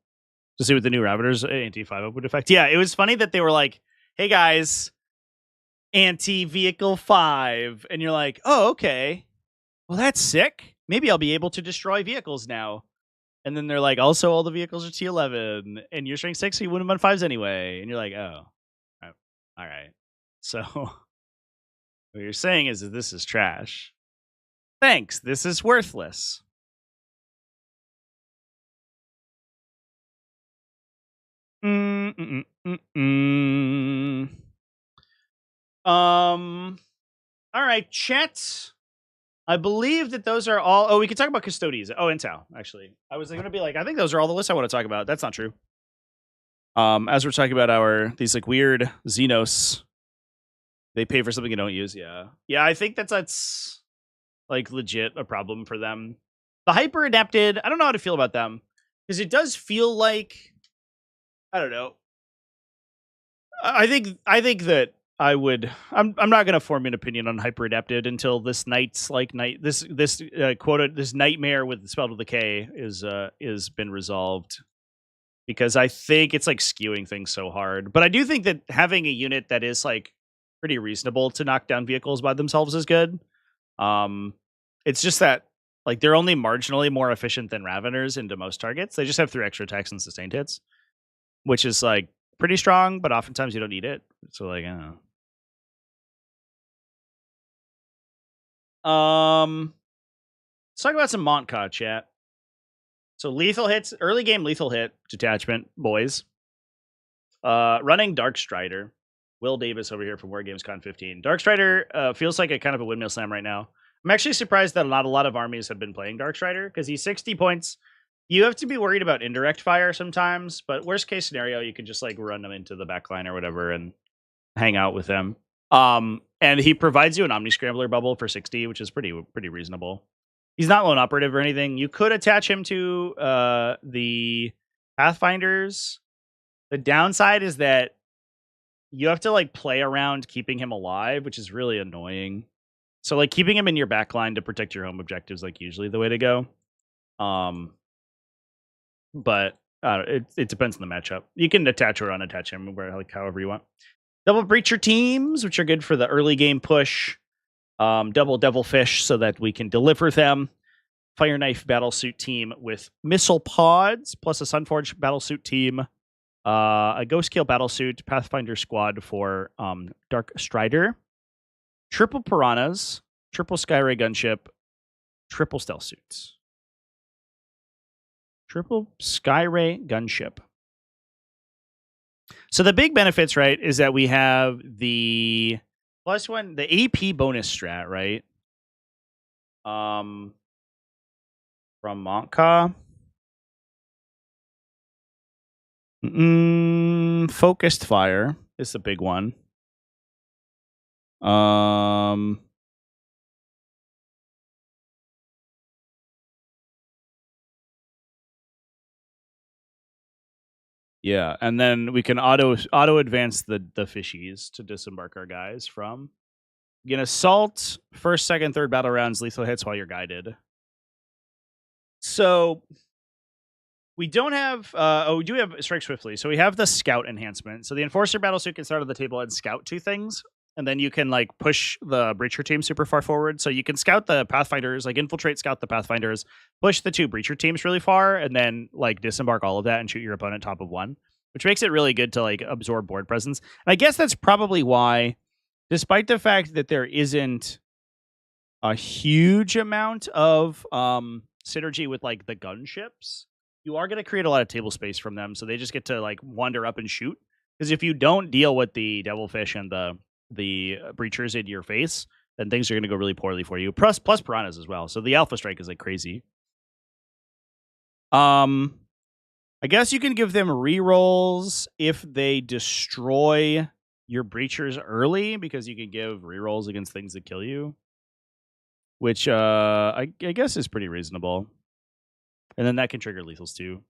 see what the new Ravagers anti-5 would affect. Yeah, it was funny that they were like, "Hey guys, anti-vehicle 5," and you're like, "Oh, okay. Well, that's sick. Maybe I'll be able to destroy vehicles now." And then they're like, "Also, all the vehicles are T11, and you're strength 6, so you win them on 5s anyway." And you're like, "Oh, all right." So what you're saying is that this is trash. Thanks. This is worthless. All right, chat. I believe that those are all. Oh, we can talk about Custodes. Oh, and Tau, actually. I was going to be like, I think those are all the lists I want to talk about. That's not true. As we're talking about these like weird Xenos, they pay for something you don't use. Yeah. I think that's like legit a problem for them. The hyper adapted, I don't know how to feel about them, because it does feel like, I don't know. I think that I'm not going to form an opinion on hyper adapted until this night's like this nightmare with the spell to the K is been resolved, because I think it's like skewing things so hard. But I do think that having a unit that is like pretty reasonable to knock down vehicles by themselves is good. It's just that like they're only marginally more efficient than Raveners into most targets. They just have 3 extra attacks and sustained hits, which is like pretty strong, but oftentimes you don't need it. So like, I don't know. Let's talk about some Mont'ka, chat. So lethal hits, early game lethal hit detachment, boys. Running Dark Strider. Will Davis over here from War Games Con 15. Dark Strider feels like a kind of a windmill slam right now. I'm actually surprised that not a lot of armies have been playing Dark Strider, because he's 60 points. You have to be worried about indirect fire sometimes, but worst case scenario, you can just like run them into the backline or whatever and hang out with them. And he provides you an Omni Scrambler bubble for 60, which is pretty reasonable. He's not lone operative or anything. You could attach him to the Pathfinders. The downside is that you have to like play around keeping him alive, which is really annoying. So like keeping him in your backline to protect your home objectives, like usually the way to go. But it depends on the matchup. You can attach or unattach him like however you want. Double Breacher teams, which are good for the early game push. Double Devilfish so that we can deliver them. Fire Knife Battlesuit team with Missile Pods, plus a Sunforge Battlesuit team. A Ghost Kill Battlesuit, Pathfinder Squad for Dark Strider. Triple Piranhas, triple Skyray Gunship, triple Stealth Suits. Triple Skyray Gunship. So the big benefits, right, is that we have the +1, the AP bonus strat, right? From Mont'ka. Focused Fire is the big one. Yeah, and then we can auto advance the fishies to disembark our guys from. You can assault first, second, third battle rounds, lethal hits while you're guided. So we don't have we do have Strike Swiftly. So we have the scout enhancement. So the Enforcer Battlesuit can start on the table and scout 2 things. And then you can like push the Breacher team super far forward. So you can scout the Pathfinders, like infiltrate, scout the Pathfinders, push the 2 Breacher teams really far, and then like disembark all of that and shoot your opponent top of 1, which makes it really good to like absorb board presence. And I guess that's probably why, despite the fact that there isn't a huge amount of synergy with like the gunships, you are going to create a lot of table space from them. So they just get to like wander up and shoot. Because if you don't deal with the Devilfish and the breachers in your face, then things are going to go really poorly for you. Plus piranhas as well. So the Alpha Strike is like crazy. I guess you can give them rerolls if they destroy your breachers early, because you can give rerolls against things that kill you, which I guess is pretty reasonable. And then that can trigger lethals too.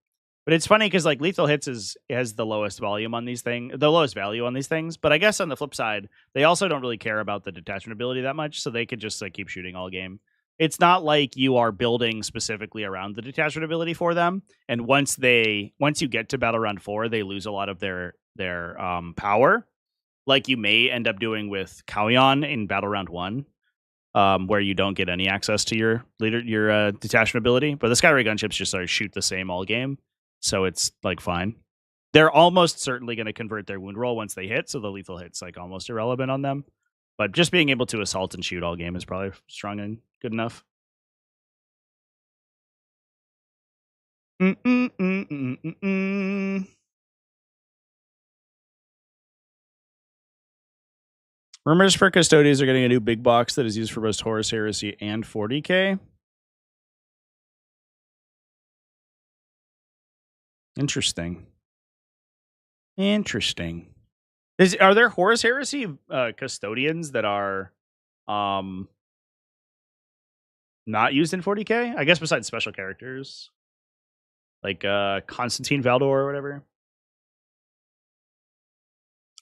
But it's funny because like lethal hits has the lowest volume on these things, the lowest value on these things. But I guess on the flip side, they also don't really care about the detachment ability that much, so they could just like keep shooting all game. It's not like you are building specifically around the detachment ability for them. And once you get to battle round 4, they lose a lot of their power, like you may end up doing with Kauyon in battle round 1. Where you don't get any access to your detachment ability, but the Skyray gunships just sort of shoot the same all game, so it's like fine. They're almost certainly going to convert their wound roll once they hit, so the lethal hit's like almost irrelevant on them. But just being able to assault and shoot all game is probably strong and good enough. Rumors for Custodes are getting a new big box that is used for both Horus Heresy and 40k. Interesting. Are there Horus Heresy custodians that are not used in 40k? I guess besides special characters, like Constantine Valdor or whatever.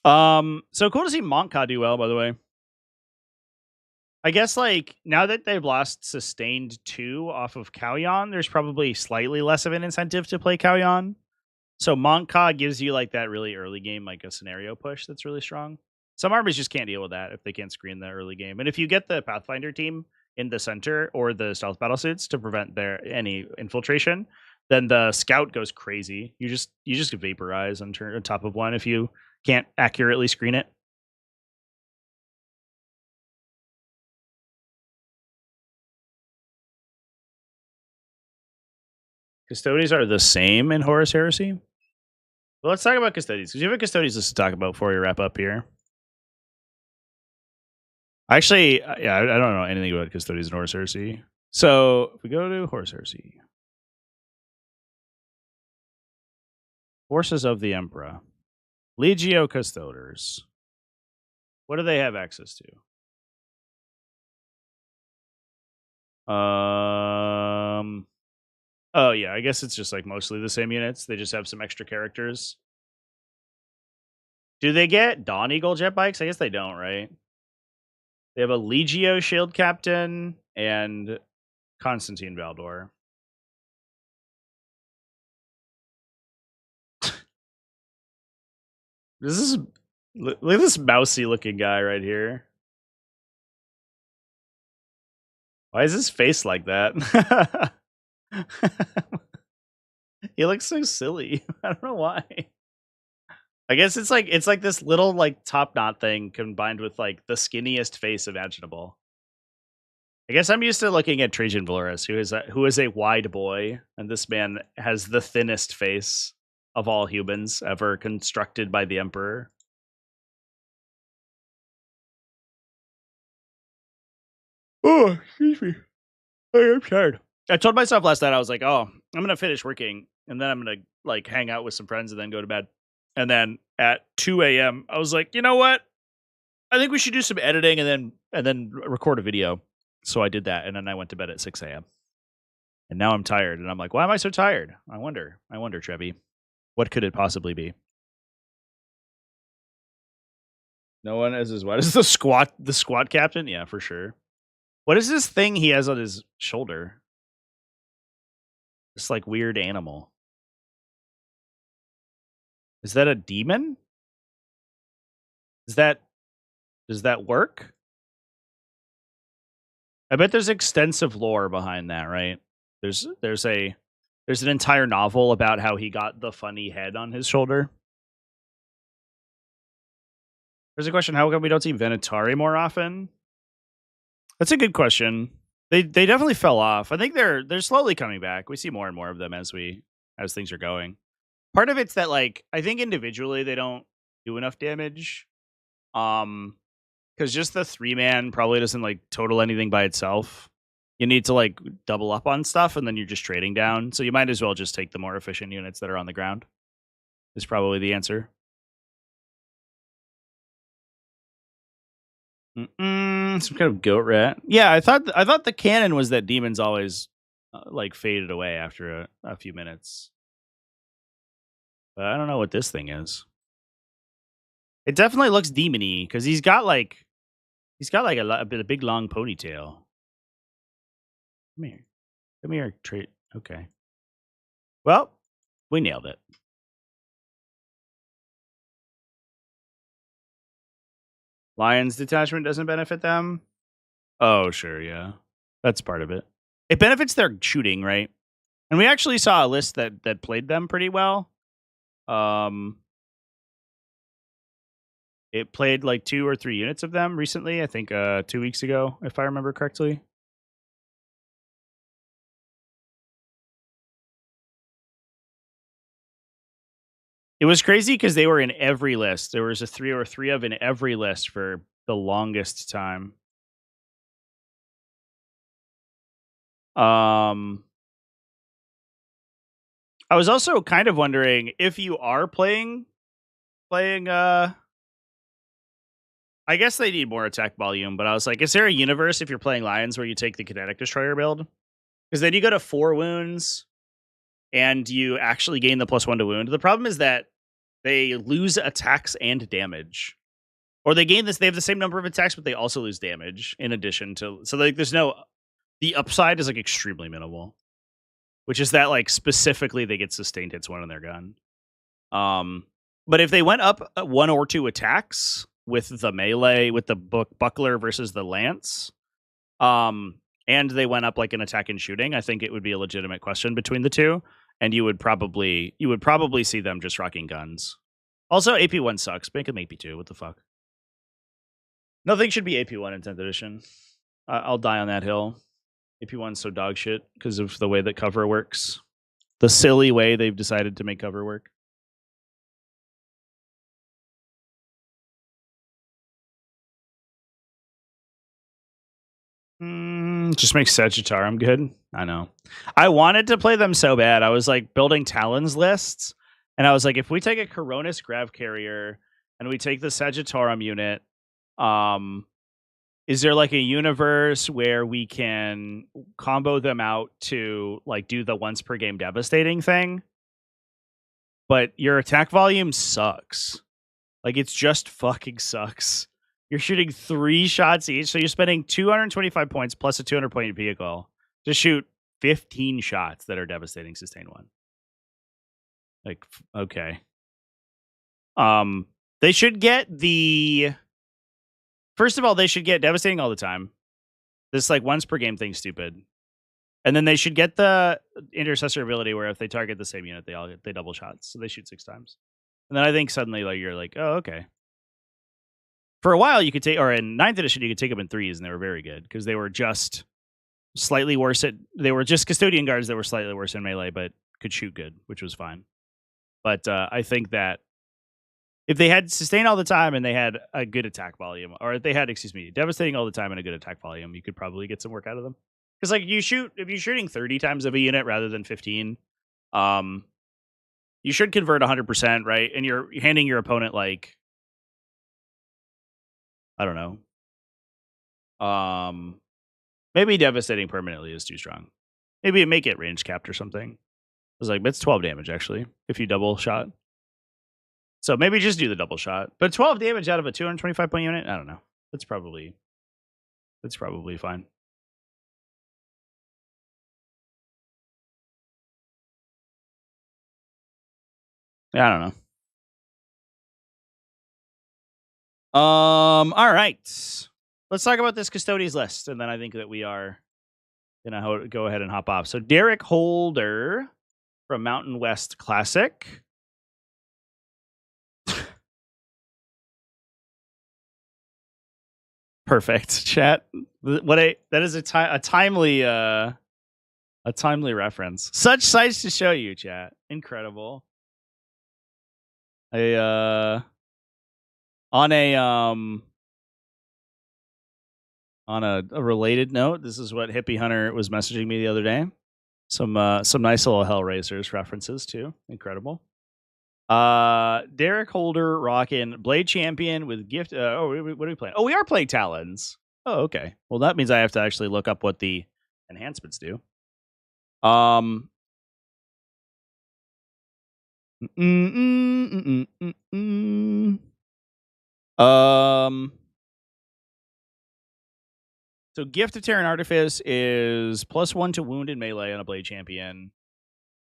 So cool to see Mont'ka do well, by the way. I guess like now that they've lost sustained 2 off of Kauyon, there's probably slightly less of an incentive to play Kauyon. So Mont'ka gives you like that really early game, like a scenario push that's really strong. Some armies just can't deal with that if they can't screen the early game. And if you get the Pathfinder team in the center or the stealth battle suits to prevent any infiltration, then the scout goes crazy. You just vaporize on top of 1 if you can't accurately screen it. Custodes are the same in Horus Heresy. Well, let's talk about Custodes, because you have a Custodes list to talk about before we wrap up here. Actually, yeah, I don't know anything about Custodes and Horus Heresy. So if we go to Horus Heresy, Forces of the Emperor. Legio Custodes. What do they have access to? Oh yeah, I guess it's just like mostly the same units. They just have some extra characters. Do they get Dawn Eagle jet bikes? I guess they don't, right? They have a Legio shield captain and Constantine Valdor. Look at this mousy looking guy right here. Why is his face like that? He looks so silly. I don't know why. I guess it's like this little like top knot thing combined with like the skinniest face imaginable. I guess I'm used to looking at Trajan Valoris, who is a wide boy, and this man has the thinnest face of all humans ever constructed by the Emperor. Oh, excuse me. I'm tired. I told myself last night, I was like, oh, I'm going to finish working, and then I'm going to like hang out with some friends and then go to bed. And then at 2 a.m., I was like, you know what? I think we should do some editing and then record a video. So I did that, and then I went to bed at 6 a.m. And now I'm tired, and I'm like, why am I so tired? I wonder, Trevi. What could it possibly be? No one as his what? Is the squad captain? Yeah, for sure. What is this thing he has on his shoulder? This like weird animal. Is that a demon? Does that work? I bet there's extensive lore behind that, right? There's an entire novel about how he got the funny head on his shoulder. There's a question: how come we don't see Venatari more often? That's a good question. They definitely fell off. I think they're slowly coming back. We see more and more of them as things are going. Part of it's that like I think individually they don't do enough damage. Because just the 3-man probably doesn't like total anything by itself. You need to like double up on stuff, and then you're just trading down. So you might as well just take the more efficient units that are on the ground. Is probably the answer. Some kind of goat rat. Yeah, I thought the canon was that demons always like faded away after a few minutes. But I don't know what this thing is. It definitely looks demony because he's got like a big long ponytail. Come here, trait. Okay. Well, we nailed it. Lion's detachment doesn't benefit them. Oh, sure, yeah, that's part of it. It benefits their shooting, right? And we actually saw a list that played them pretty well. It played like 2 or 3 units of them recently. I think 2 weeks ago, if I remember correctly. It was crazy because they were in every list. There was a 3 or 3 of in every list for the longest time. I was also kind of wondering if you are playing I guess they need more attack volume, but I was like, is there a universe if you're playing Lions where you take the Kinetic Destroyer build? Because then you go to 4 wounds and you actually gain the +1 to wound. The problem is that they lose attacks and damage. Or they have the same number of attacks, but they also lose damage in addition to, so like the upside is like extremely minimal. Which is that like specifically they get sustained hits 1 on their gun. But if they went up 1 or 2 attacks with the melee, with the buckler versus the lance, and they went up like an attack and shooting, I think it would be a legitimate question between the two, and you would probably see them just rocking guns. Also, AP1 sucks. Make them AP2. What the fuck? Nothing should be AP1 in 10th edition. I'll die on that hill. AP1's so dog shit because of the way that cover works. The silly way they've decided to make cover work. Just make Sagittarum good. I know. I wanted to play them so bad. I was like building Talons lists, And I was like, if we take a Coronis Grav Carrier and we take the Sagittarium unit, is there like a universe where we can combo them out to like do the once per game devastating thing? But your attack volume sucks. Like, it's just fucking sucks. You're shooting 3 shots each, so you're spending 225 points plus a 200 point vehicle to shoot 15 shots that are devastating sustain 1. Like, okay. They should get the... First of all, they should get devastating all the time. This like once per game thing's stupid. And then they should get the intercessor ability where if they target the same unit, they double shots. So they shoot 6 times. And then I think suddenly like you're like, oh, okay. For a while you could take, or in 9th edition, you could take them in 3s and they were very good because they were just slightly worse they were just custodian guards that were slightly worse in melee, but could shoot good, which was fine. But I think that if they had sustain all the time and they had a good attack volume, or if they had, devastating all the time and a good attack volume, you could probably get some work out of them. Because like if you're shooting 30 times of a unit rather than 15, you should convert 100%, right? And you're handing your opponent like, I don't know. Maybe devastating permanently is too strong. Maybe make it range capped or something. It's like, it's 12 damage actually if you double shot. So maybe just do the double shot. But 12 damage out of a 225 point unit, I don't know. That's probably fine. Yeah, I don't know. All right. Let's talk about this Custodes list, and then I think that we are gonna go ahead and hop off. So Derek Holder from Mountain West Classic. Perfect, chat. That is a timely reference. Such sights to show you, chat. Incredible. On a related note, this is what Hippie Hunter was messaging me the other day. Some nice little Hellraisers references too. Incredible. Derek Holder rocking Blade Champion with gift. What are we playing? Oh, we are playing Talons. Oh, okay. Well, that means I have to actually look up what the enhancements do. So Gift of Terran Artifice is +1 to wound in melee on a Blade Champion.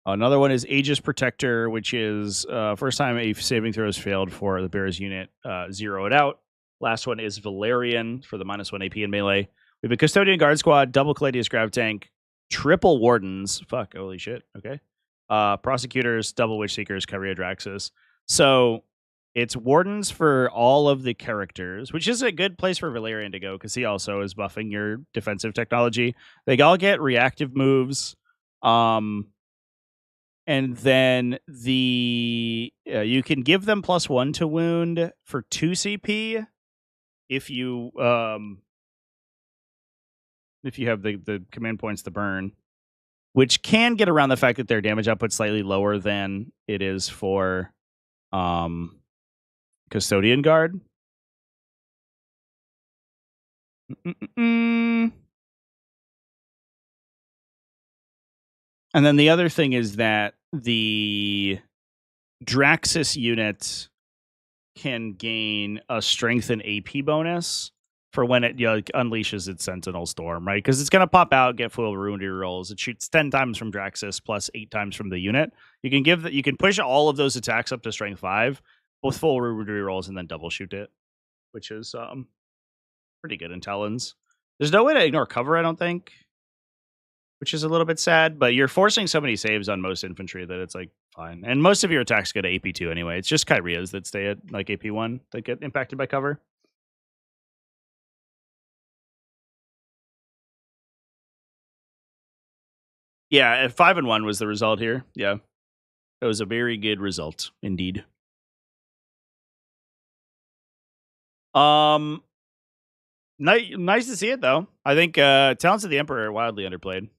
Another one is Aegis Protector, which is first time a saving throw has failed for the Bears unit, 0 it out. Last one is Valerian for the -1 AP in melee. We have a Custodian Guard Squad, double Caladius Grav Tank, triple Wardens. Fuck, holy shit. Okay. Prosecutors, double Witch Seekers, Kyria Draxus. So it's Wardens for all of the characters, which is a good place for Valerian to go because he also is buffing your defensive technology. They all get reactive moves. And then you can give them +1 to wound for 2 CP if you have the command points to burn, which can get around the fact that their damage output's slightly lower than it is for Custodian Guard. And then the other thing is that the Draxus unit can gain a strength and AP bonus for when it unleashes its Sentinel Storm, right? Because it's going to pop out, get full wound rolls. It shoots 10 times from Draxus plus 8 times from the unit. You can push all of those attacks up to strength 5 with full wound rolls and then double shoot it, which is pretty good in Talons. There's no way to ignore cover, I don't think, which is a little bit sad, but you're forcing so many saves on most infantry that it's like fine. And most of your attacks go to AP2 anyway. It's just Kyrias that stay at like AP1 that get impacted by cover. Yeah, 5-1 was the result here. Yeah. It was a very good result indeed. Nice to see it though. I think Talents of the Emperor are wildly underplayed.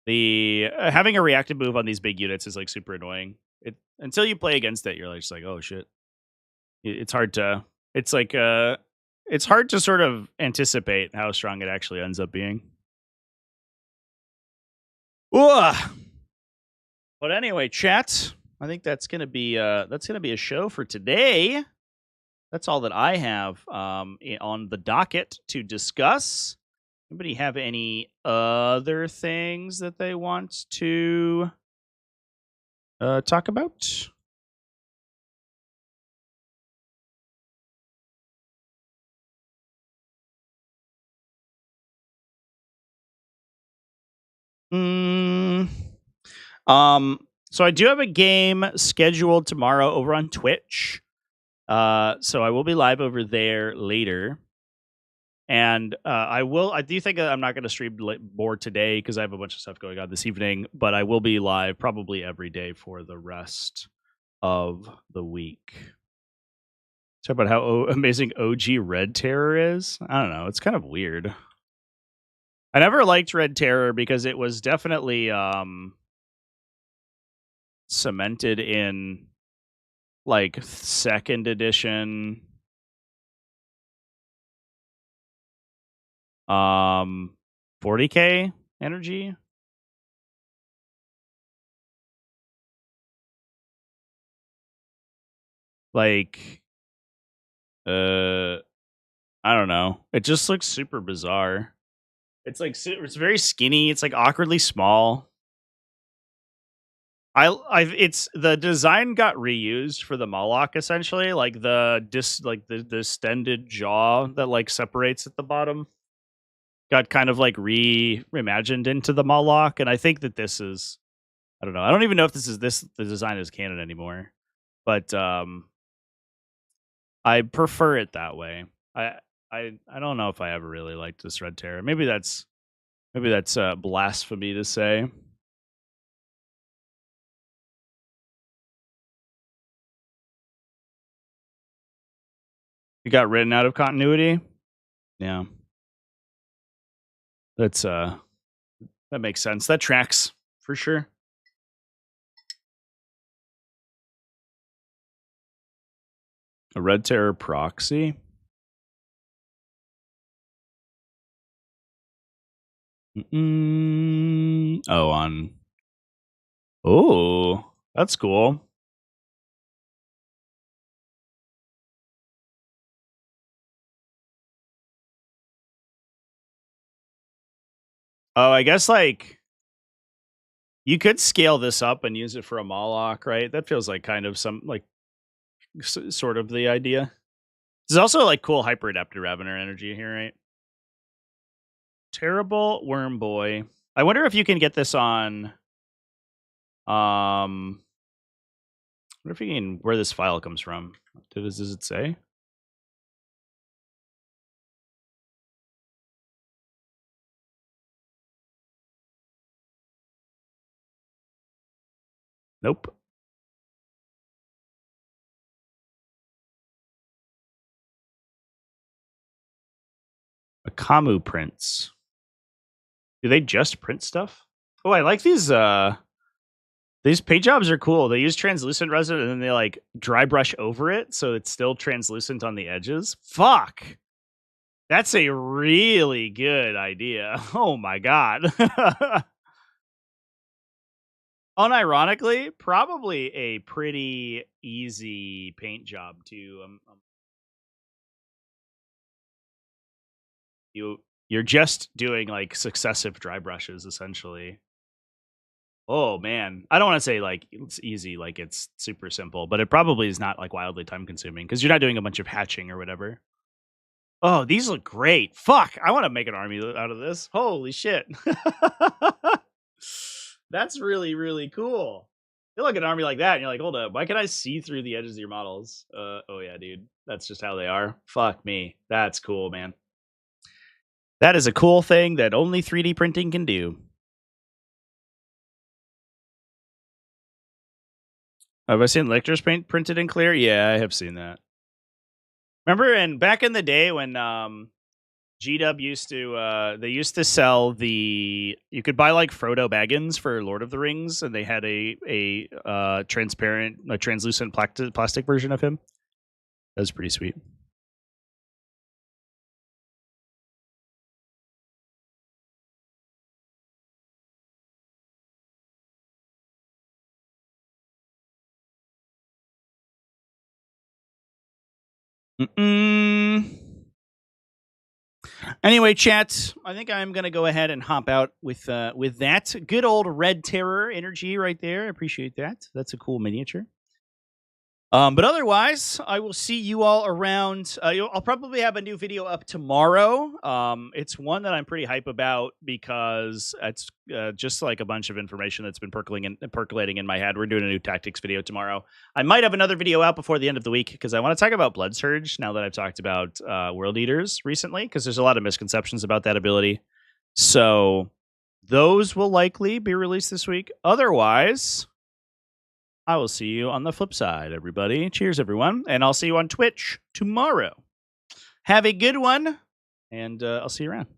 The having a reactive move on these big units is like super annoying. until you play against it, you're like, just like, oh shit. It's hard to. It's like it's hard to sort of anticipate how strong it actually ends up being. Ugh. But anyway, chat. I think that's gonna be a show for today. That's all that I have on the docket to discuss. Anybody have any other things that they want to talk about? So I do have a game scheduled tomorrow over on Twitch. So I will be live over there later. And I do think I'm not going to stream more today because I have a bunch of stuff going on this evening, but I will be live probably every day for the rest of the week. Talk about how amazing OG Red Terror is. I don't know. It's kind of weird. I never liked Red Terror because it was definitely cemented in like 2nd edition 40k energy. Like I don't know. It just looks super bizarre. It's like it's very skinny. It's like awkwardly small. It's the design got reused for the Moloch essentially, like the distended jaw that like separates at the bottom got kind of like reimagined into the Moloch, and I think that this is, I don't know. I don't even know if the design is canon anymore, but I prefer it that way. I don't know if I ever really liked this Red Terror. Maybe that's blasphemy to say. It got written out of continuity. Yeah. That's that makes sense. That tracks for sure. A Red Terror proxy. Oh, that's cool. Oh, I guess like you could scale this up and use it for a Moloch, right? That feels like kind of some like sort of the idea. There's also like cool hyper adapted Ravener energy here, right? Terrible Worm Boy. I wonder if you can get this on. I wonder if you can where this file comes from. Does it say? Nope. A Kamu prints. Do they just print stuff? Oh, I like these paint jobs are cool. They use translucent resin and then they like dry brush over it so it's still translucent on the edges. Fuck. That's a really good idea. Oh my god. Unironically, probably a pretty easy paint job too. You're just doing like successive dry brushes essentially. Oh man, I don't want to say like it's easy, like it's super simple, but it probably is not like wildly time consuming because you're not doing a bunch of hatching or whatever. Oh, these look great. Fuck, I want to make an army out of this. Holy shit. That's really, really cool. You look at an army like that and you're like, hold up, why can I see through the edges of your models? Oh yeah, dude. That's just how they are. Fuck me. That's cool, man. That is a cool thing that only 3D printing can do. Have I seen Lictor's paint printed in clear? Yeah, I have seen that. Remember, and back in the day when GW used to they used to sell you could buy like Frodo Baggins for Lord of the Rings, and they had a translucent plastic version of him. That was pretty sweet. Anyway, chat, I think I'm going to go ahead and hop out with that. Good old Red Terror energy right there. I appreciate that. That's a cool miniature. But otherwise, I will see you all around. I'll probably have a new video up tomorrow. It's one that I'm pretty hype about because it's just like a bunch of information that's been percolating in my head. We're doing a new tactics video tomorrow. I might have another video out before the end of the week because I want to talk about Blood Surge now that I've talked about World Eaters recently, because there's a lot of misconceptions about that ability. So those will likely be released this week. Otherwise, I will see you on the flip side, everybody. Cheers, everyone. And I'll see you on Twitch tomorrow. Have a good one, and I'll see you around.